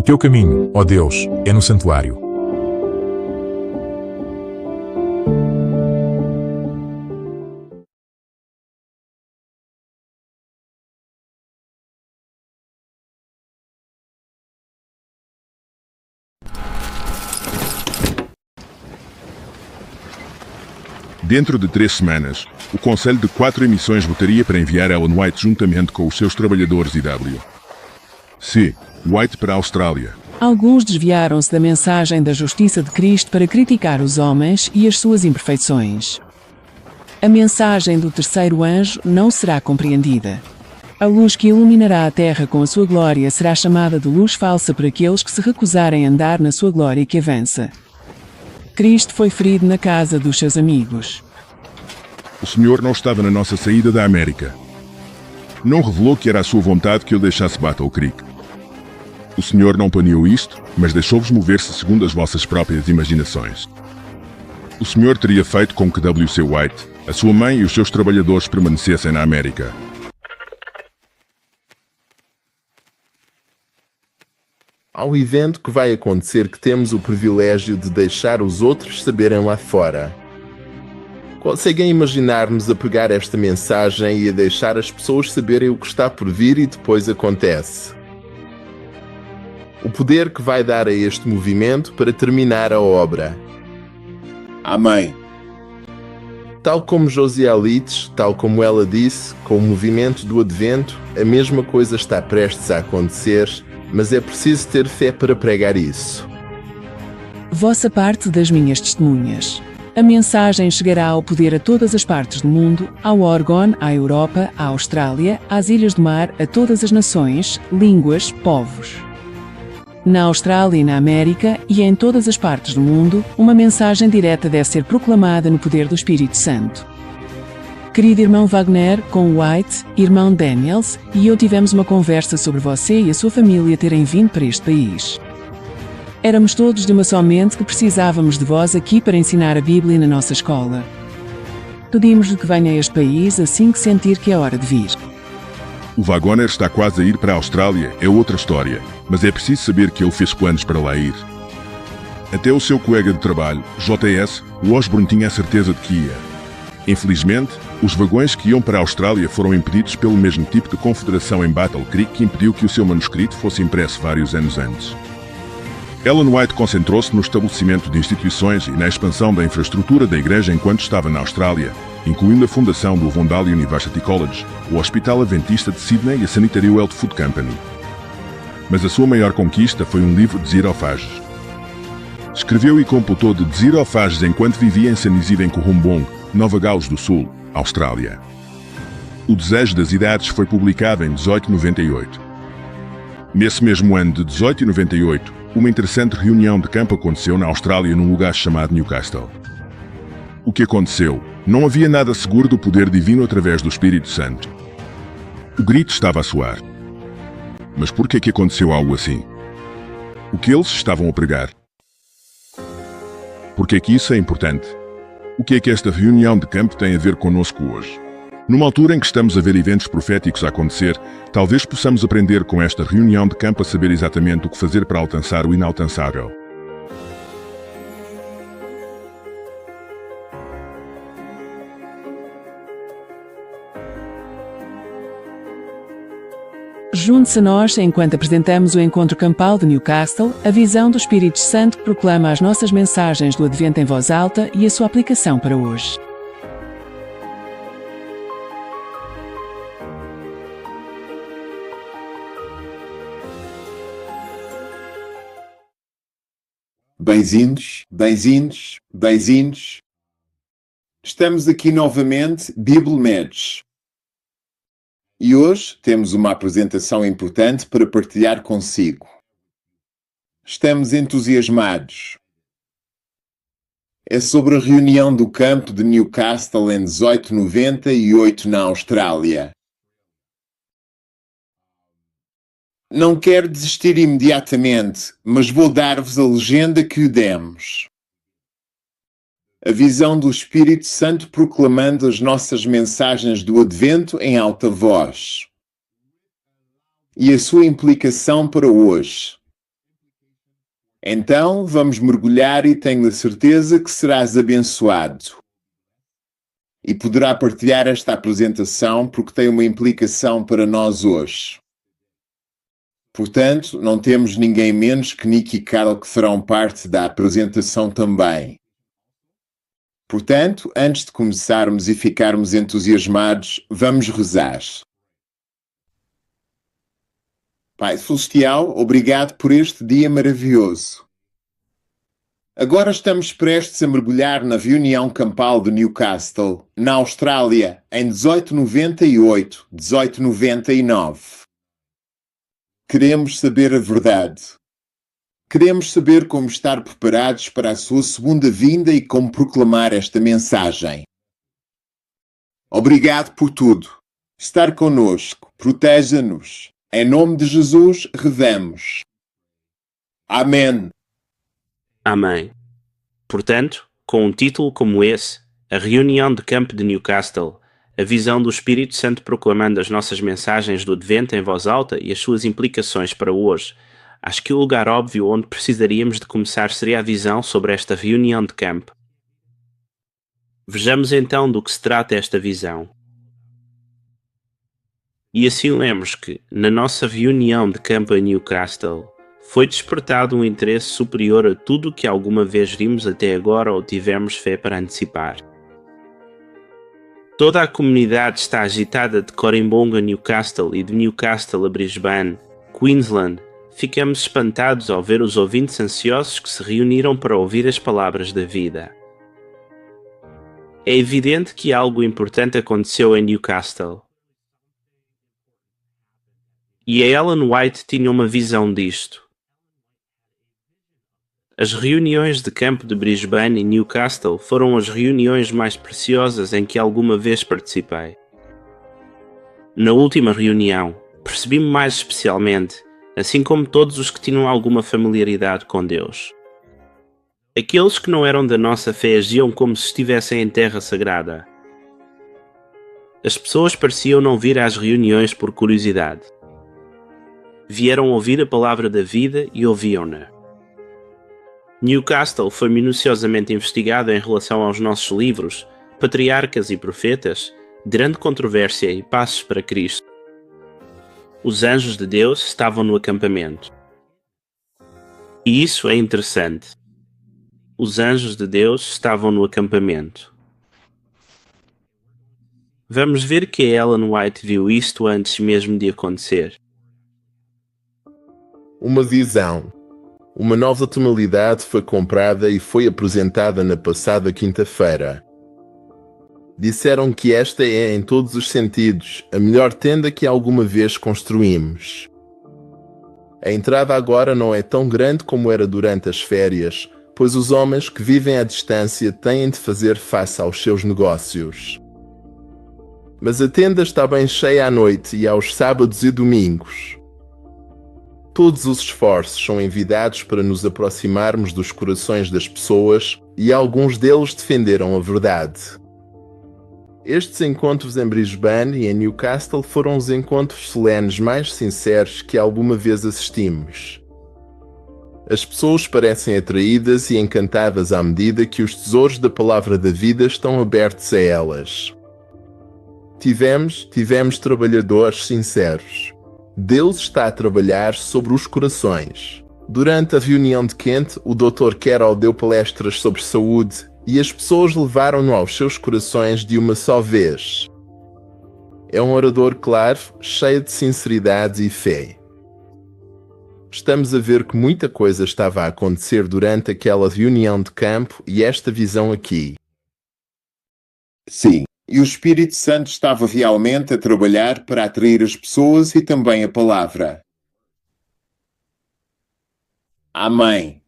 O teu caminho, ó Deus, é no santuário. Dentro de 3 semanas, o Conselho de 4 emissões votaria para enviar Ellen White juntamente com os seus trabalhadores IW. C. White para a Austrália. Alguns desviaram-se da mensagem da justiça de Cristo para criticar os homens e as suas imperfeições. A mensagem do terceiro anjo não será compreendida. A luz que iluminará a terra com a sua glória será chamada de luz falsa por aqueles que se recusarem a andar na sua glória que avança. Cristo foi ferido na casa dos seus amigos. O Senhor não estava na nossa saída da América. Não revelou que era a sua vontade que eu deixasse Battle Creek. O Senhor não planeou isto, mas deixou-vos mover-se segundo as vossas próprias imaginações. O Senhor teria feito com que W.C. White, a sua mãe e os seus trabalhadores permanecessem na América. Há um evento que vai acontecer que temos o privilégio de deixar os outros saberem lá fora. Conseguem imaginar-nos a pegar esta mensagem e a deixar as pessoas saberem o que está por vir e depois acontece? O poder que vai dar a este movimento para terminar a obra. Amém. Tal como Josiah Litz, tal como ela disse, com o movimento do Advento, a mesma coisa está prestes a acontecer, mas é preciso ter fé para pregar isso. Vossa parte das minhas testemunhas. A mensagem chegará ao poder a todas as partes do mundo, ao Oregon, à Europa, à Austrália, às Ilhas do Mar, a todas as nações, línguas, povos. Na Austrália e na América, e em todas as partes do mundo, uma mensagem direta deve ser proclamada no poder do Espírito Santo. Querido irmão Wagner, com White, irmão Daniels, e eu tivemos uma conversa sobre você e a sua família terem vindo para este país. Éramos todos de uma só mente que precisávamos de vós aqui para ensinar a Bíblia na nossa escola. Pedimos-lhe que venha a este país assim que sentir que é hora de vir. O Wagner está quase a ir para a Austrália, é outra história, mas é preciso saber que ele fez planos para lá ir. Até o seu colega de trabalho, JS, o Osborne, tinha a certeza de que ia. Infelizmente, os vagões que iam para a Austrália foram impedidos pelo mesmo tipo de confederação em Battle Creek que impediu que o seu manuscrito fosse impresso vários anos antes. Ellen White concentrou-se no estabelecimento de instituições e na expansão da infraestrutura da igreja enquanto estava na Austrália, incluindo a fundação do Avondale University College, o Hospital Adventista de Sydney e a Sanitary Health Food Company. Mas a sua maior conquista foi um livro de xirofages. Escreveu e completou de xirofages enquanto vivia em San Isidro em Currumbong, Nova Gales do Sul, Austrália. O Desejo das Idades foi publicado em 1898. Nesse mesmo ano de 1898, uma interessante reunião de campo aconteceu na Austrália num lugar chamado Newcastle. O que aconteceu? Não havia nada seguro do poder divino através do Espírito Santo. O grito estava a soar. Mas por que aconteceu algo assim? O que eles estavam a pregar? Por que isso é importante? O que esta reunião de campo tem a ver conosco hoje? Numa altura em que estamos a ver eventos proféticos a acontecer, talvez possamos aprender com esta reunião de campo a saber exatamente o que fazer para alcançar o inalcançável. Junte-se a nós enquanto apresentamos o encontro campal de Newcastle, a visão do Espírito Santo que proclama as nossas mensagens do Advento em voz alta e a sua aplicação para hoje. Bem-vindos, bem-vindos, bem-vindos. Estamos aqui novamente, BibleMeds. E hoje temos uma apresentação importante para partilhar consigo. Estamos entusiasmados. É sobre a reunião do campo de Newcastle em 1898 na Austrália. Não quero desistir imediatamente, mas vou dar-vos a legenda que lhe demos. A visão do Espírito Santo proclamando as nossas mensagens do Advento em alta voz. E a sua implicação para hoje. Então vamos mergulhar e tenho a certeza que serás abençoado. E poderá partilhar esta apresentação porque tem uma implicação para nós hoje. Portanto, não temos ninguém menos que Nick e Carol que farão parte da apresentação também. Portanto, antes de começarmos e ficarmos entusiasmados, vamos rezar. Pai Celestial, obrigado por este dia maravilhoso. Agora estamos prestes a mergulhar na reunião campal de Newcastle, na Austrália, em 1898, 1899. Queremos saber a verdade. Queremos saber como estar preparados para a sua segunda vinda e como proclamar esta mensagem. Obrigado por tudo. Estar conosco, proteja-nos. Em nome de Jesus, rezamos. Amém. Amém. Portanto, com um título como esse, a reunião de campo de Newcastle, a visão do Espírito Santo proclamando as nossas mensagens do Advento em voz alta e as suas implicações para hoje, acho que o lugar óbvio onde precisaríamos de começar seria a visão sobre esta reunião de campo. Vejamos então do que se trata esta visão. E assim lemos que, na nossa reunião de campo em Newcastle, foi despertado um interesse superior a tudo o que alguma vez vimos até agora ou tivemos fé para antecipar. Toda a comunidade está agitada de Corimbonga a Newcastle e de Newcastle a Brisbane, Queensland. Ficamos espantados ao ver os ouvintes ansiosos que se reuniram para ouvir as palavras da vida. É evidente que algo importante aconteceu em Newcastle. E a Ellen White tinha uma visão disto. As reuniões de campo de Brisbane e Newcastle foram as reuniões mais preciosas em que alguma vez participei. Na última reunião, percebi-me mais especialmente, assim como todos os que tinham alguma familiaridade com Deus. Aqueles que não eram da nossa fé agiam como se estivessem em terra sagrada. As pessoas pareciam não vir às reuniões por curiosidade. Vieram ouvir a palavra da vida e ouviam-na. Newcastle foi minuciosamente investigado em relação aos nossos livros, patriarcas e profetas, grande controvérsia e passos para Cristo. Os anjos de Deus estavam no acampamento. E isso é interessante. Os anjos de Deus estavam no acampamento. Vamos ver que a Ellen White viu isto antes mesmo de acontecer. Uma visão. Uma nova tonalidade foi comprada e foi apresentada na passada quinta-feira. Disseram que esta é, em todos os sentidos, a melhor tenda que alguma vez construímos. A entrada agora não é tão grande como era durante as férias, pois os homens que vivem à distância têm de fazer face aos seus negócios. Mas a tenda está bem cheia à noite e aos sábados e domingos. Todos os esforços são envidados para nos aproximarmos dos corações das pessoas e alguns deles defenderam a verdade. Estes encontros em Brisbane e em Newcastle foram os encontros solenes mais sinceros que alguma vez assistimos. As pessoas parecem atraídas e encantadas à medida que os tesouros da palavra da vida estão abertos a elas. Tivemos trabalhadores sinceros. Deus está a trabalhar sobre os corações. Durante a reunião de Kent, o Dr. Carroll deu palestras sobre saúde e as pessoas levaram-no aos seus corações de uma só vez. É um orador claro, cheio de sinceridade e fé. Estamos a ver que muita coisa estava a acontecer durante aquela reunião de campo e esta visão aqui. Sim, e o Espírito Santo estava realmente a trabalhar para atrair as pessoas e também a palavra. Amém.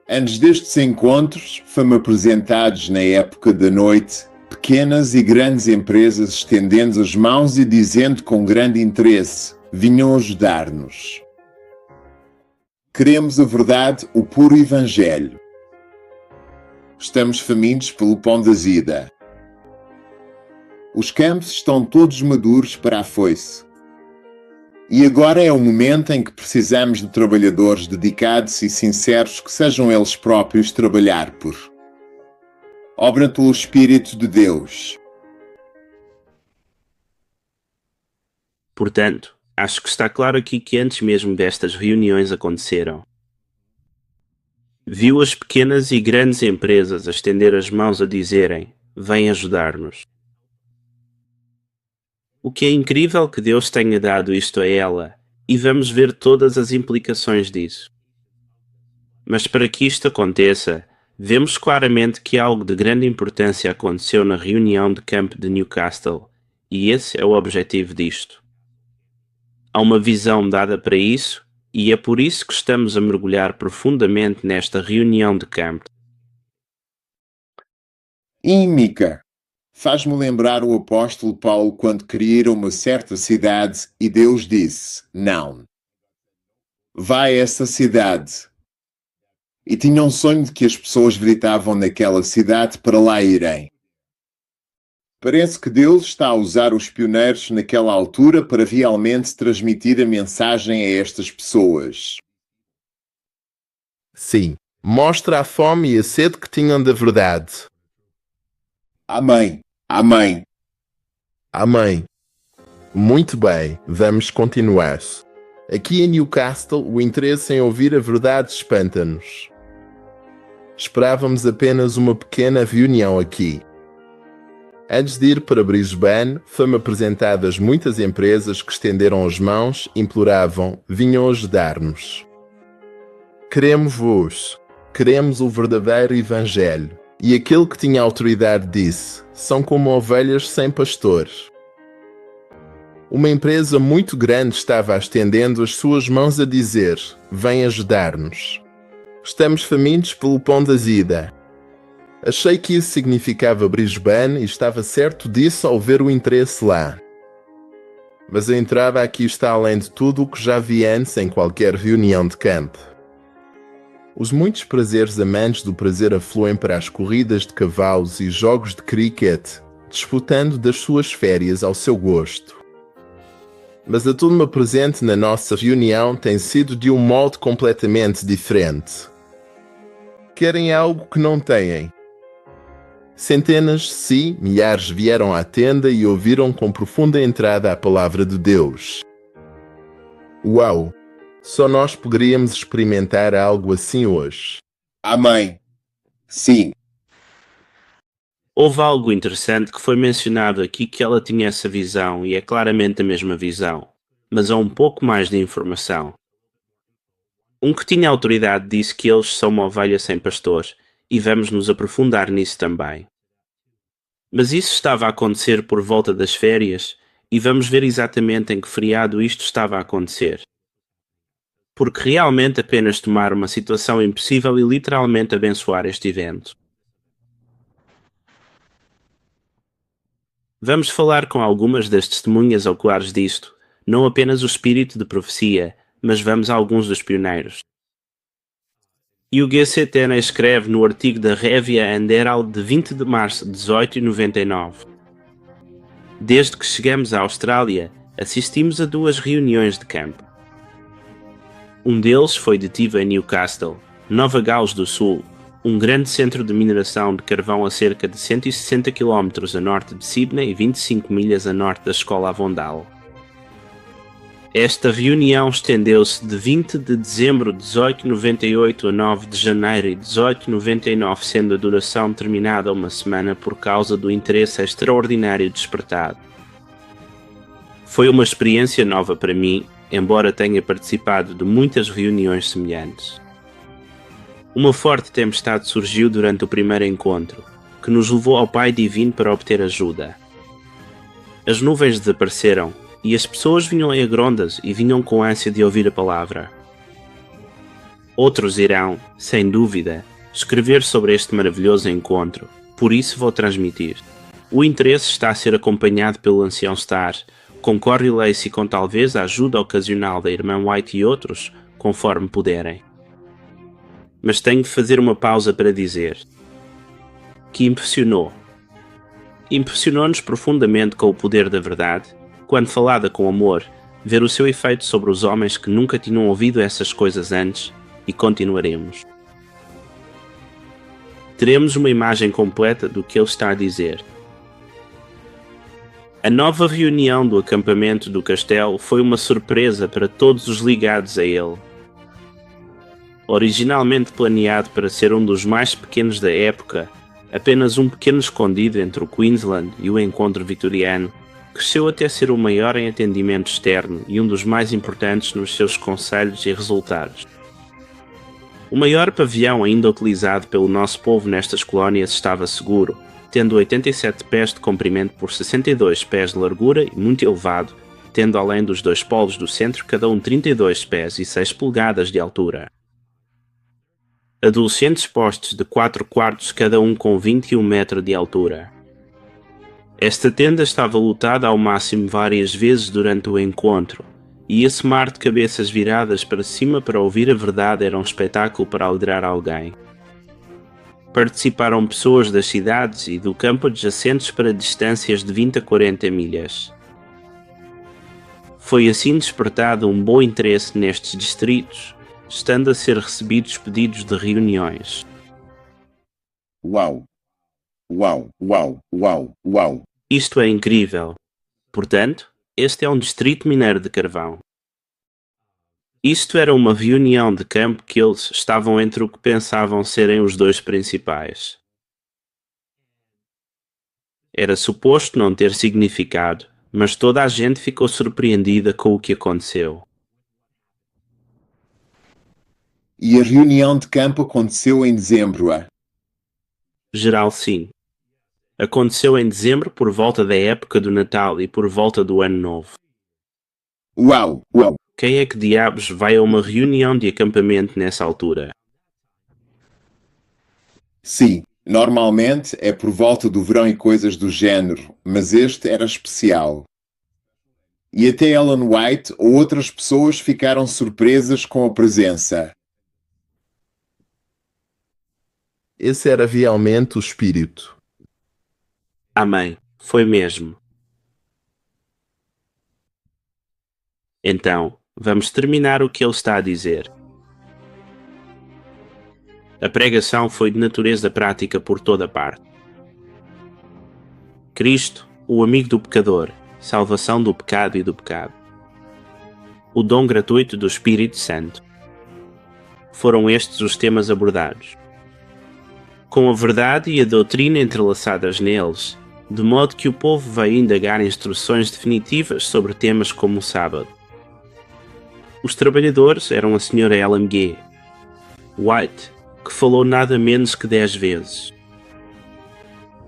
Antes destes encontros, foram apresentados na época da noite, pequenas e grandes empresas estendendo as mãos e dizendo com grande interesse, vinham ajudar-nos. Queremos a verdade, o puro Evangelho. Estamos famintos pelo pão da vida. Os campos estão todos maduros para a foice. E agora é o momento em que precisamos de trabalhadores dedicados e sinceros que sejam eles próprios trabalhar por obra pelo Espírito de Deus. Portanto, acho que está claro aqui que antes mesmo destas reuniões aconteceram. Viu as pequenas e grandes empresas a estender as mãos a dizerem: vem ajudar-nos. O que é incrível que Deus tenha dado isto a ela, e vamos ver todas as implicações disso. Mas para que isto aconteça, vemos claramente que algo de grande importância aconteceu na reunião de campo de Newcastle, e esse é o objetivo disto. Há uma visão dada para isso, e é por isso que estamos a mergulhar profundamente nesta reunião de campo. Ímica. Faz-me lembrar o apóstolo Paulo quando queria ir a uma certa cidade e Deus disse: não. Vai a essa cidade. E tinha um sonho de que as pessoas visitavam naquela cidade para lá irem. Parece que Deus está a usar os pioneiros naquela altura para realmente transmitir a mensagem a estas pessoas. Sim, mostra a fome e a sede que tinham da verdade. Amém. Amém. Amém. Muito bem, vamos continuar. Aqui em Newcastle, o interesse em ouvir a verdade espanta-nos. Esperávamos apenas uma pequena reunião aqui. Antes de ir para Brisbane, foram apresentadas muitas empresas que estenderam as mãos, imploravam, vinham ajudar-nos. Queremos-vos, queremos o verdadeiro Evangelho. E aquele que tinha autoridade disse, são como ovelhas sem pastor. Uma empresa muito grande estava estendendo as suas mãos a dizer, vem ajudar-nos. Estamos famintos pelo pão da vida. Achei que isso significava Brisbane e estava certo disso ao ver o interesse lá. Mas a entrada aqui está além de tudo o que já vi antes em qualquer reunião de campo. Os muitos prazeres amantes do prazer afluem para as corridas de cavalos e jogos de cricket, disputando das suas férias ao seu gosto. Mas a turma presente na nossa reunião tem sido de um modo completamente diferente. Querem algo que não têm. Centenas, sim, milhares vieram à tenda e ouviram com profunda entrada a palavra de Deus. Uau! Só nós poderíamos experimentar algo assim hoje. Amém. Sim. Houve algo interessante que foi mencionado aqui que ela tinha essa visão e é claramente a mesma visão, mas há um pouco mais de informação. Um que tinha autoridade disse que eles são uma ovelha sem pastor e vamos nos aprofundar nisso também. Mas isso estava a acontecer por volta das férias e vamos ver exatamente em que feriado isto estava a acontecer. Porque realmente apenas tomar uma situação impossível e literalmente abençoar este evento. Vamos falar com algumas das testemunhas oculares disto, não apenas o espírito de profecia, mas vamos a alguns dos pioneiros. E o G.C. Tenney escreve no artigo da Revia and Herald de 20 de março de 1899. Desde que chegamos à Austrália, assistimos a 2 reuniões de campo. Um deles foi detido em Newcastle, Nova Gales do Sul, um grande centro de mineração de carvão a cerca de 160 km a norte de Sydney e 25 milhas a norte da Escola Avondale. Esta reunião estendeu-se de 20 de dezembro de 1898 a 9 de janeiro de 1899, sendo a duração terminada uma semana por causa do interesse extraordinário despertado. Foi uma experiência nova para mim, embora tenha participado de muitas reuniões semelhantes. Uma forte tempestade surgiu durante o primeiro encontro, que nos levou ao Pai Divino para obter ajuda. As nuvens desapareceram e as pessoas vinham em agrondas e vinham com ânsia de ouvir a palavra. Outros irão, sem dúvida, escrever sobre este maravilhoso encontro, por isso vou transmitir. O interesse está a ser acompanhado pelo ancião Starr, com Corey Lacey com talvez a ajuda ocasional da irmã White e outros, conforme puderem. Mas tenho de fazer uma pausa para dizer que impressionou. Impressionou-nos profundamente com o poder da verdade, quando falada com amor, ver o seu efeito sobre os homens que nunca tinham ouvido essas coisas antes, e continuaremos. Teremos uma imagem completa do que ele está a dizer. A nova reunião do acampamento do castelo foi uma surpresa para todos os ligados a ele. Originalmente planeado para ser um dos mais pequenos da época, apenas um pequeno escondido entre o Queensland e o encontro vitoriano, cresceu até ser o maior em atendimento externo e um dos mais importantes nos seus conselhos e resultados. O maior pavião ainda utilizado pelo nosso povo nestas colónias estava seguro, tendo 87 pés de comprimento por 62 pés de largura e muito elevado, tendo além dos dois polos do centro cada um 32 pés e 6 polegadas de altura. Adolescentes postes de 4 quartos cada um com 21 metros de altura. Esta tenda estava lotada ao máximo várias vezes durante o encontro, e esse mar de cabeças viradas para cima para ouvir a verdade era um espetáculo para alegrar alguém. Participaram pessoas das cidades e do campo adjacentes para distâncias de 20 a 40 milhas. Foi assim despertado um bom interesse nestes distritos, estando a ser recebidos pedidos de reuniões. Uau! Uau, uau, uau, uau! Isto é incrível. Portanto, este é um distrito mineiro de carvão. Isto era uma reunião de campo que eles estavam entre o que pensavam serem os dois principais. Era suposto não ter significado, mas toda a gente ficou surpreendida com o que aconteceu. E a reunião de campo aconteceu em dezembro, Geral, sim. Aconteceu em dezembro por volta da época do Natal e por volta do Ano Novo. Uau, uau! Quem é que diabos vai a uma reunião de acampamento nessa altura? Sim, normalmente é por volta do verão e coisas do género, mas este era especial. E até Ellen White ou outras pessoas ficaram surpresas com a presença. Esse era realmente o espírito. Amém. Foi mesmo. Então, vamos terminar o que ele está a dizer. A pregação foi de natureza prática por toda parte. Cristo, o amigo do pecador, salvação do pecado e do pecado. O dom gratuito do Espírito Santo. Foram estes os temas abordados. Com a verdade e a doutrina entrelaçadas neles, de modo que o povo veio indagar instruções definitivas sobre temas como o sábado. Os trabalhadores eram a Sra. Ellen G. White, que falou nada menos que 10 vezes.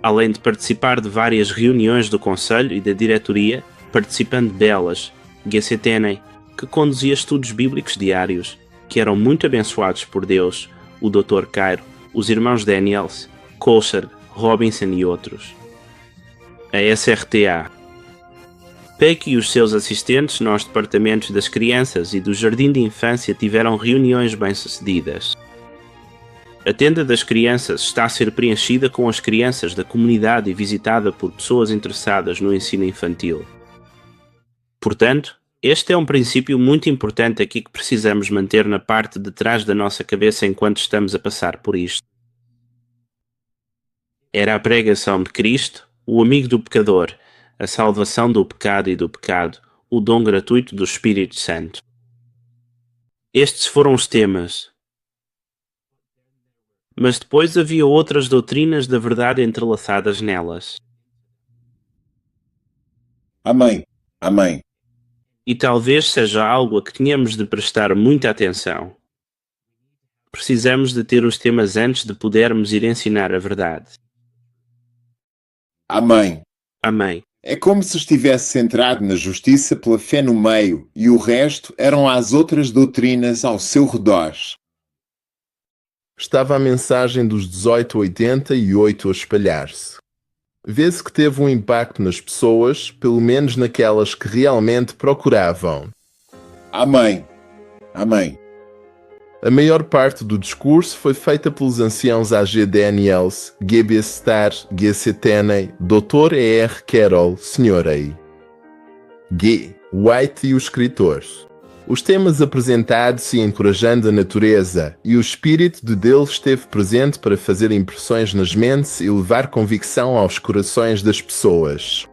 Além de participar de várias reuniões do Conselho e da Diretoria, participando delas, G.C. Tenney, que conduzia estudos bíblicos diários, que eram muito abençoados por Deus, o Dr. Cairo, os irmãos Daniels, Colcher, Robinson e outros. A SRTA. Peck e os seus assistentes nos departamentos das crianças e do jardim de infância tiveram reuniões bem-sucedidas. A tenda das crianças está a ser preenchida com as crianças da comunidade e visitada por pessoas interessadas no ensino infantil. Portanto, este é um princípio muito importante aqui que precisamos manter na parte de trás da nossa cabeça enquanto estamos a passar por isto. Era a pregação de Cristo, o amigo do pecador, a salvação do pecado e do pecado, o dom gratuito do Espírito Santo. Estes foram os temas. Mas depois havia outras doutrinas da verdade entrelaçadas nelas. Amém, amém. E talvez seja algo a que tenhamos de prestar muita atenção. Precisamos de ter os temas antes de podermos ir ensinar a verdade. Amém. Amém. É como se estivesse centrado na justiça pela fé no meio e o resto eram as outras doutrinas ao seu redor. Estava a mensagem dos 1888 a espalhar-se. Vê-se que teve um impacto nas pessoas, pelo menos naquelas que realmente procuravam. Amém. Amém. A maior parte do discurso foi feita pelos anciãos A.G. Daniels, G.B. Starr, G.C. Tenney, Dr. E.R. Carroll, Sr. A. G. White e o escritor. Os temas apresentados e encorajando a natureza, e o Espírito de Deus esteve presente para fazer impressões nas mentes e levar convicção aos corações das pessoas.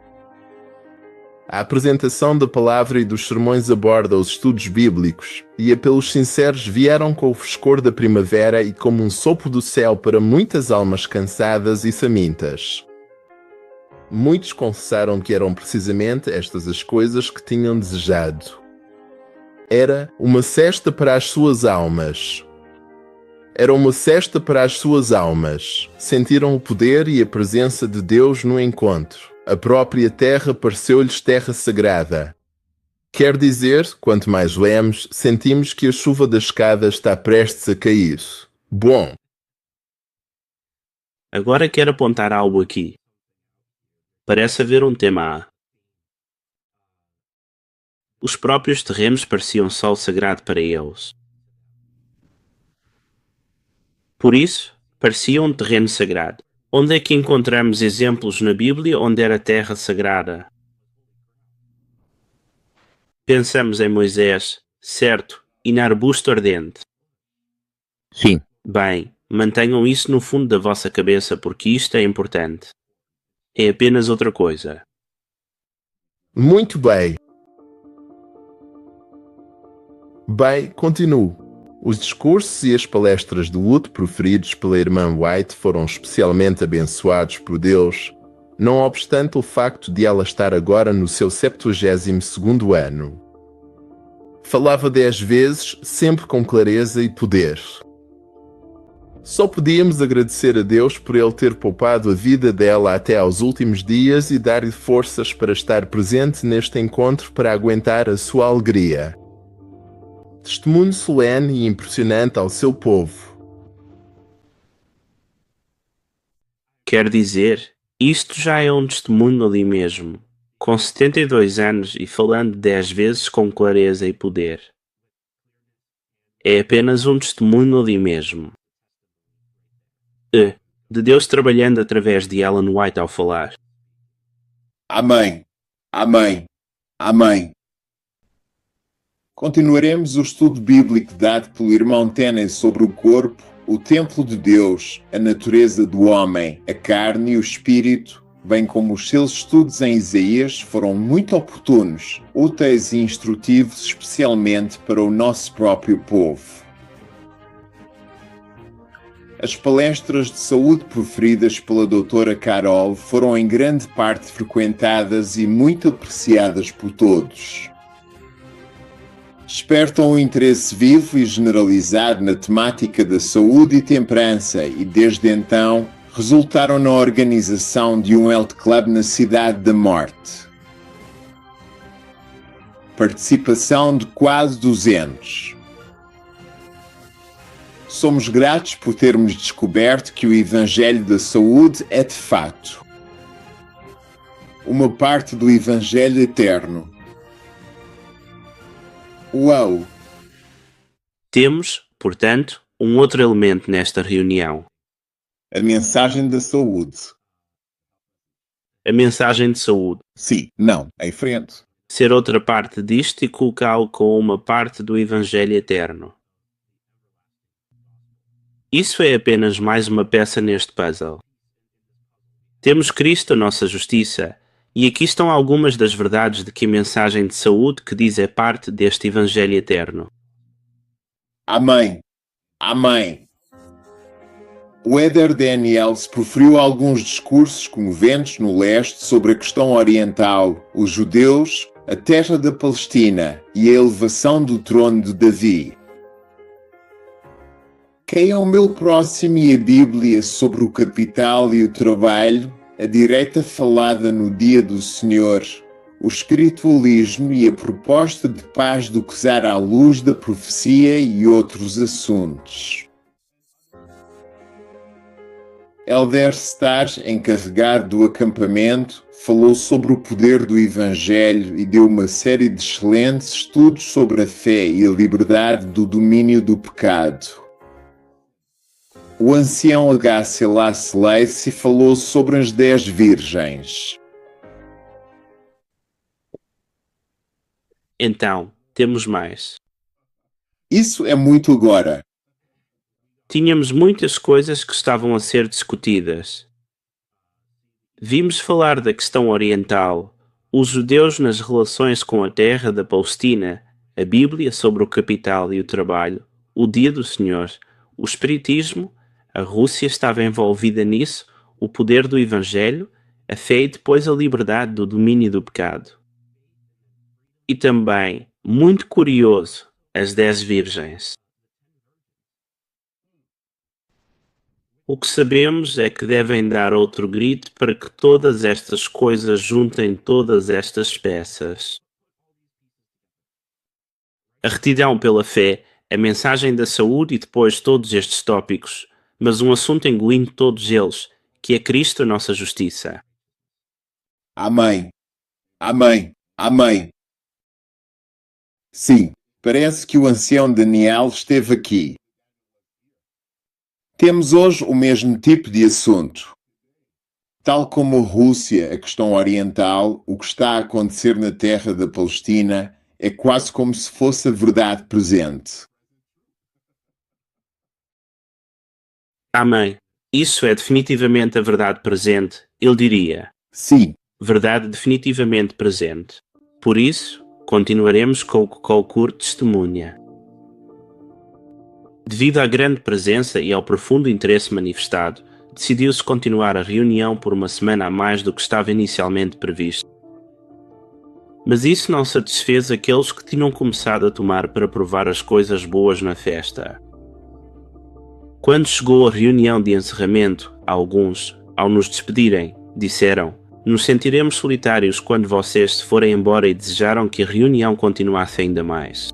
A apresentação da palavra e dos sermões aborda os estudos bíblicos, e apelos sinceros vieram com o frescor da primavera e como um sopro do céu para muitas almas cansadas e famintas. Muitos confessaram que eram precisamente estas as coisas que tinham desejado. Era uma cesta para as suas almas. Era uma cesta para as suas almas. Sentiram o poder e a presença de Deus no encontro. A própria terra pareceu-lhes terra sagrada. Quer dizer, quanto mais lemos, sentimos que a chuva da escada está prestes a cair. Bom. Agora quero apontar algo aqui. Parece haver um tema A. Os próprios terrenos pareciam solo sagrado para eles. Por isso, parecia um terreno sagrado. Onde é que encontramos exemplos na Bíblia onde era terra sagrada? Pensamos em Moisés, certo, e na arbusto ardente. Sim. Bem, mantenham isso no fundo da vossa cabeça porque isto é importante. É apenas outra coisa. Muito bem. Bem, continuo. Os discursos e as palestras de luto proferidos pela irmã White foram especialmente abençoados por Deus, não obstante o facto de ela estar agora no seu 72º ano. Falava 10 vezes, sempre com clareza e poder. Só podíamos agradecer a Deus por Ele ter poupado a vida dela até aos últimos dias e dar-lhe forças para estar presente neste encontro para aguentar a sua alegria. Testemunho solene e impressionante ao seu povo. Quer dizer, isto já é um testemunho ali mesmo, com 72 anos e falando 10 vezes com clareza e poder. É apenas um testemunho ali mesmo. De Deus trabalhando através de Ellen White ao falar. Amém. Amém. Amém. Continuaremos o estudo bíblico dado pelo irmão Tenney sobre o corpo, o templo de Deus, a natureza do homem, a carne e o espírito, bem como os seus estudos em Isaías foram muito oportunos, úteis e instrutivos especialmente para o nosso próprio povo. As palestras de saúde proferidas pela doutora Carol foram em grande parte frequentadas e muito apreciadas por todos. Despertam um interesse vivo e generalizado na temática da saúde e temperança e, desde então, resultaram na organização de um Health Club na Cidade da Morte. Participação de quase 200. Somos gratos por termos descoberto que o Evangelho da Saúde é, de fato, uma parte do Evangelho eterno. Uau! Temos, portanto, um outro elemento nesta reunião. A mensagem da saúde. A mensagem de saúde. Sim, não, em frente. Ser outra parte disto e colocá-lo com uma parte do Evangelho eterno. Isso é apenas mais uma peça neste puzzle. Temos Cristo, a nossa justiça, e aqui estão algumas das verdades de que a mensagem de saúde que diz é parte deste Evangelho eterno. Amém. Amém. O Eder Daniels proferiu alguns discursos comoventes no leste sobre a questão oriental, os judeus, a terra da Palestina e a elevação do trono de Davi. Quem é o meu próximo e a Bíblia sobre o capital e o trabalho, a direita falada no dia do Senhor, o espiritualismo e a proposta de paz do que usar à luz da profecia e outros assuntos. Elder Starr, encarregado do acampamento, falou sobre o poder do Evangelho e deu uma série de excelentes estudos sobre a fé e a liberdade do domínio do pecado. O ancião H. Selassie Lacey falou sobre as 10 virgens. Então, temos mais. Isso é muito agora. Tínhamos muitas coisas que estavam a ser discutidas. Vimos falar da questão oriental, os judeus nas relações com a terra da Palestina, a Bíblia sobre o capital e o trabalho, o dia do Senhor, o Espiritismo, a Rússia estava envolvida nisso, o poder do Evangelho, a fé e depois a liberdade do domínio do pecado. E também, muito curioso, as 10 virgens. O que sabemos é que devem dar outro grito para que todas estas coisas juntem todas estas peças. A retidão pela fé, a mensagem da saúde e depois todos estes tópicos, mas um assunto engolindo todos eles, que é Cristo a nossa justiça. Amém. Amém. Amém. Sim, parece que o ancião Daniel esteve aqui. Temos hoje o mesmo tipo de assunto. Tal como a Rússia, a questão oriental, o que está a acontecer na terra da Palestina é quase como se fosse a verdade presente. Amém. Isso é definitivamente a verdade presente, ele diria. Sim, Verdade definitivamente presente. Por isso, continuaremos com o que Colcourt testemunha. Devido à grande presença e ao profundo interesse manifestado, decidiu-se continuar a reunião por uma semana a mais do que estava inicialmente previsto. Mas isso não satisfez aqueles que tinham começado a tomar para provar as coisas boas na festa. Quando chegou a reunião de encerramento, alguns, ao nos despedirem, disseram: "Nos sentiremos solitários quando vocês se forem embora", e desejaram que a reunião continuasse ainda mais.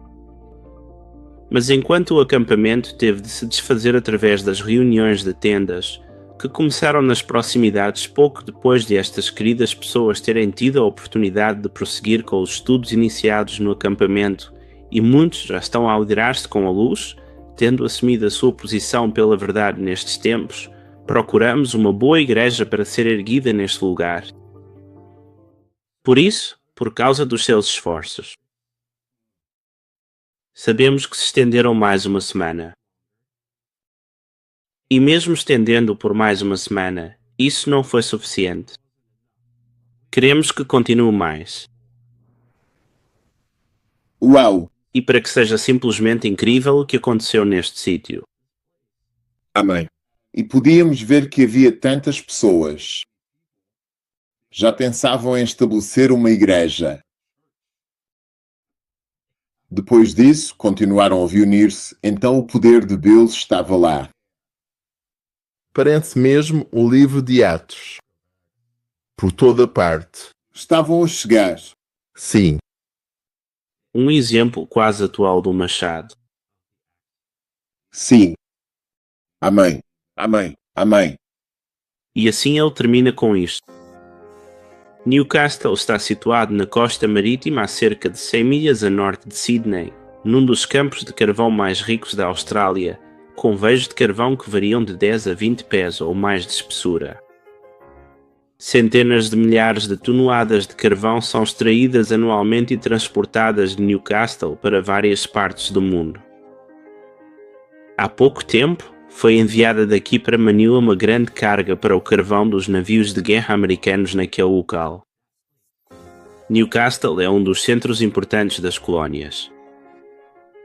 Mas enquanto o acampamento teve de se desfazer através das reuniões de tendas, que começaram nas proximidades pouco depois de estas queridas pessoas terem tido a oportunidade de prosseguir com os estudos iniciados no acampamento, e muitos já estão a alirar-se com a luz, tendo assumido a sua posição pela verdade nestes tempos, procuramos uma boa igreja para ser erguida neste lugar. Por isso, por causa dos seus esforços, sabemos que se estenderam mais uma semana. E mesmo estendendo por mais uma semana, isso não foi suficiente. Queremos que continue mais. uau, E para que seja simplesmente incrível o que aconteceu neste sítio. amém. E podíamos ver que havia tantas pessoas. Já pensavam em estabelecer uma igreja. Depois disso, continuaram a reunir-se, então o poder de Deus estava lá. Parece mesmo o livro de Atos. Por toda parte. Estavam a chegar. Sim, Um exemplo quase atual do Machado. Sim. Amém. Amém. Amém. E assim ele termina com isto. Newcastle está situado na costa marítima a cerca de 100 milhas a norte de Sydney, num dos campos de carvão mais ricos da Austrália, com veios de carvão que variam de 10 a 20 pés ou mais de espessura. Centenas de milhares de toneladas de carvão são extraídas anualmente e transportadas de Newcastle para várias partes do mundo. Há pouco tempo, foi enviada daqui para Manila uma grande carga para o carvão dos navios de guerra americanos naquele local. Newcastle é um dos centros importantes das colónias.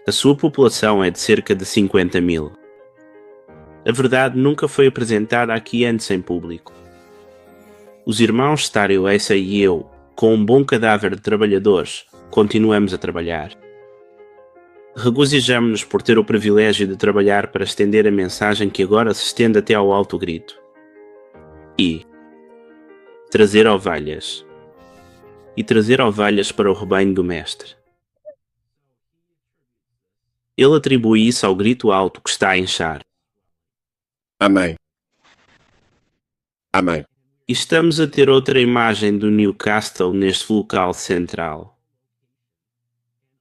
A sua população é de cerca de 50 mil. A verdade nunca foi apresentada aqui antes em público. Os irmãos Stario Essa e eu, com um bom cadáver de trabalhadores, continuamos a trabalhar. Regozijamo-nos por ter o privilégio de trabalhar para estender a mensagem que agora se estende até ao alto grito. E trazer ovelhas. E trazer ovelhas para o rebanho do Mestre. Ele atribui isso ao grito alto que está a inchar. Amém. Amém. E estamos a ter outra imagem do Newcastle neste local central.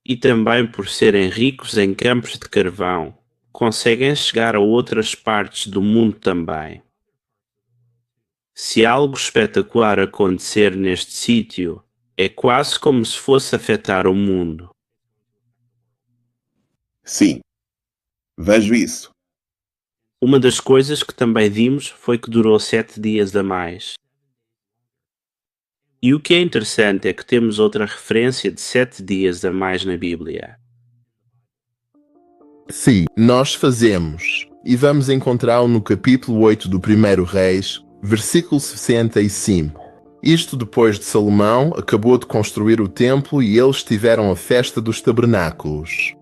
E também por serem ricos em campos de carvão, conseguem chegar a outras partes do mundo também. Se algo espetacular acontecer neste sítio, É quase como se fosse afetar o mundo. Sim, vejo isso. Uma das coisas que também vimos foi que durou 7 dias a mais. E o que é interessante é que temos outra referência de 7 dias a mais na Bíblia. Sim, nós fazemos. E vamos encontrá-lo no capítulo 8 do 1 Reis, versículo 65. Isto depois de Salomão acabou de construir o templo e eles tiveram a festa dos tabernáculos.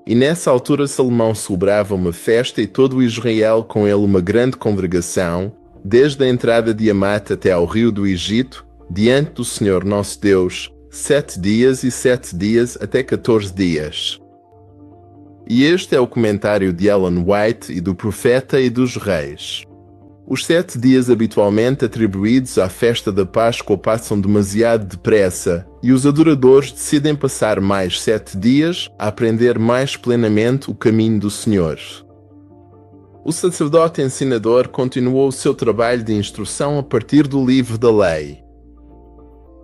E nessa altura Salomão celebrava uma festa e todo o Israel com ele uma grande congregação, desde a entrada de Amate até ao rio do Egito, diante do Senhor nosso Deus, 7 dias e 7 dias até 14 dias. E este é o comentário de Ellen White e do Profeta e dos Reis. Os 7 dias habitualmente atribuídos à festa da Páscoa passam demasiado depressa e os adoradores decidem passar mais 7 dias a aprender mais plenamente o caminho do Senhor. O sacerdote ensinador continuou o seu trabalho de instrução a partir do livro da lei.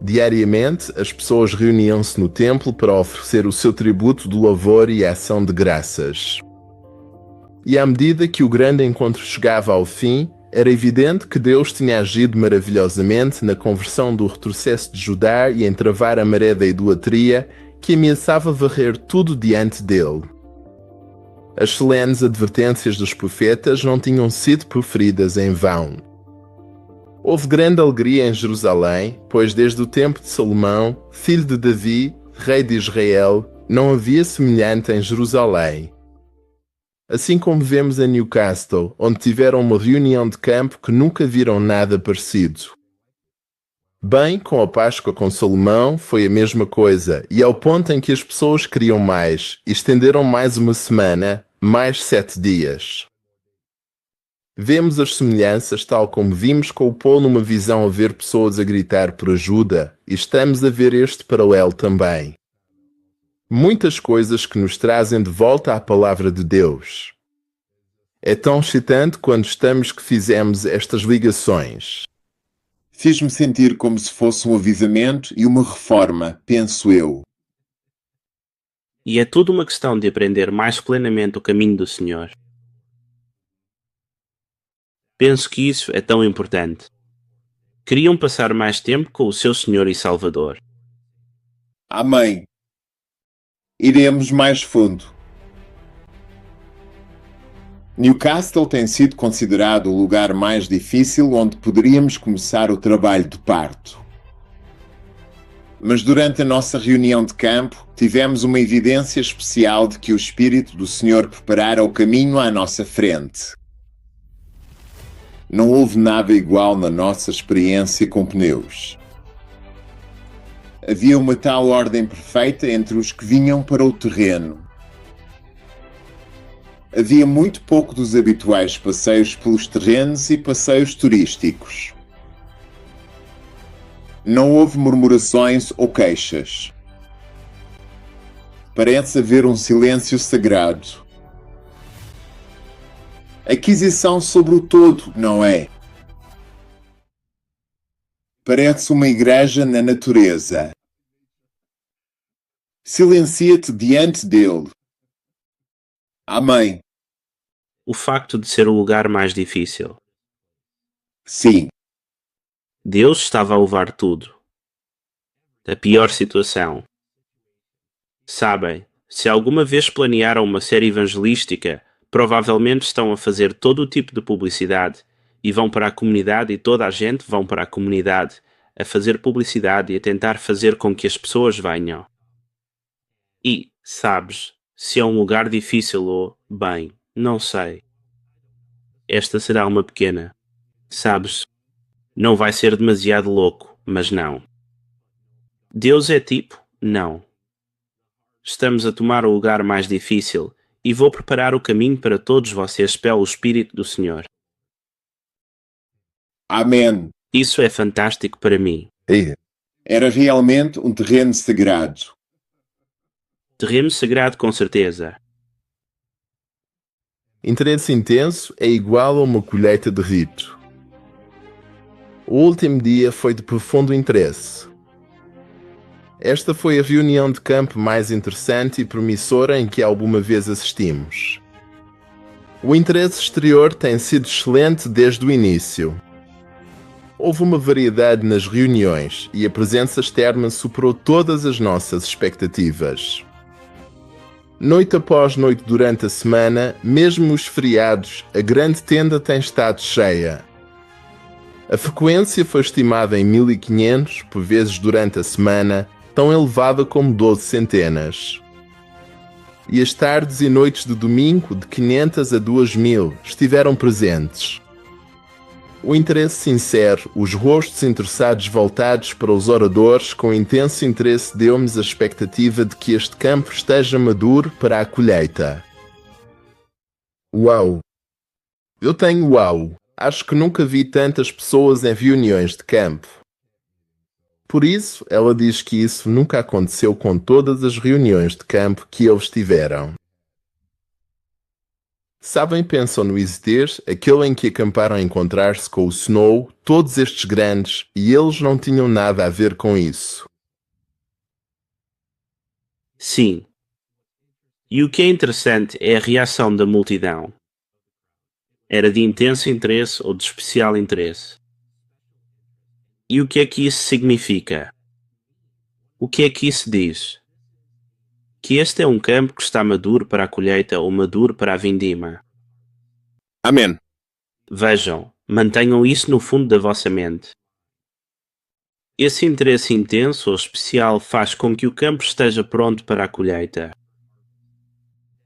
Diariamente, as pessoas reuniam-se no templo para oferecer o seu tributo de louvor e ação de graças. E à medida que o grande encontro chegava ao fim, era evidente que Deus tinha agido maravilhosamente na conversão do retrocesso de Judá e em travar a maré da idolatria que ameaçava varrer tudo diante dele. As solenes advertências dos profetas não tinham sido proferidas em vão. Houve grande alegria em Jerusalém, pois desde o tempo de Salomão, filho de Davi, rei de Israel, não havia semelhante em Jerusalém. Assim como vemos em Newcastle, onde tiveram uma reunião de campo que nunca viram nada parecido. Bem, com a Páscoa com Salomão foi a mesma coisa, e ao ponto em que as pessoas queriam mais, e estenderam mais uma semana, mais 7 dias. Vemos as semelhanças tal como vimos com o Paul numa visão a ver pessoas a gritar por ajuda, e estamos a ver este paralelo também. Muitas coisas que nos trazem de volta à palavra de Deus. É tão excitante quando estamos que fizemos estas ligações. Fiz-me sentir como se fosse um avisamento e uma reforma, penso eu. E é tudo uma questão de aprender mais plenamente o caminho do Senhor. Penso que isso é tão importante. Queriam passar mais tempo com o seu Senhor e Salvador. Amém. Iremos mais fundo. Newcastle tem sido considerado o lugar mais difícil onde poderíamos começar o trabalho de parto. Mas durante a nossa reunião de campo, tivemos uma evidência especial de que o Espírito do Senhor preparara o caminho à nossa frente. Não houve nada igual na nossa experiência com pneus. Havia uma tal ordem perfeita entre os que vinham para o terreno. Havia muito pouco dos habituais passeios pelos terrenos e passeios turísticos. Não houve murmurações ou queixas. Parece haver um silêncio sagrado. Aquisição sobre o todo, não é? Parece uma igreja na natureza. Silencia-te diante dele. Amém. O facto de ser o lugar mais difícil. Sim. Deus estava a levar tudo. A pior situação. Sabem, se alguma vez planearam uma série evangelística, provavelmente estão a fazer todo o tipo de publicidade e vão para a comunidade e toda a gente vão para a comunidade a fazer publicidade e a tentar fazer com que as pessoas venham. E, sabes, se é um lugar difícil ou, bem, não sei. Esta será uma pequena. Sabes, não vai ser demasiado louco, mas não. Deus é tipo, não. Estamos a tomar o lugar mais difícil e vou preparar o caminho para todos vocês pelo Espírito do Senhor. Amém. Isso é fantástico para mim. Era realmente um terreno sagrado. Terreno sagrado com certeza. Interesse intenso é igual a uma colheita de rito. O último dia foi de profundo interesse. Esta foi a reunião de campo mais interessante e promissora em que alguma vez assistimos. O interesse exterior tem sido excelente desde o início. Houve uma variedade nas reuniões e a presença externa superou todas as nossas expectativas. Noite após noite durante a semana, mesmo os feriados, a grande tenda tem estado cheia. A frequência foi estimada em 1500 por vezes durante a semana, tão elevada como 12 centenas. E as tardes e noites de domingo, de 500 a 2000, estiveram presentes. O interesse sincero, os rostos interessados voltados para os oradores, com intenso interesse deu-nos a expectativa de que este campo esteja maduro para a colheita. Uau! Eu tenho uau! Acho que nunca vi tantas pessoas em reuniões de campo. Por isso, ela diz que isso nunca aconteceu com todas as reuniões de campo que eles tiveram. Sabem, pensam no Easy Days, aquele em que acamparam a encontrar-se com o Snow, todos estes grandes, e eles não tinham nada a ver com isso. Sim. E o que é interessante é a reação da multidão. Era de intenso interesse ou de especial interesse? E o que é que isso significa? O que é que isso diz? Que este é um campo que está maduro para a colheita ou maduro para a vindima. Amém. Vejam, mantenham isso no fundo da vossa mente. Esse interesse intenso ou especial faz com que o campo esteja pronto para a colheita.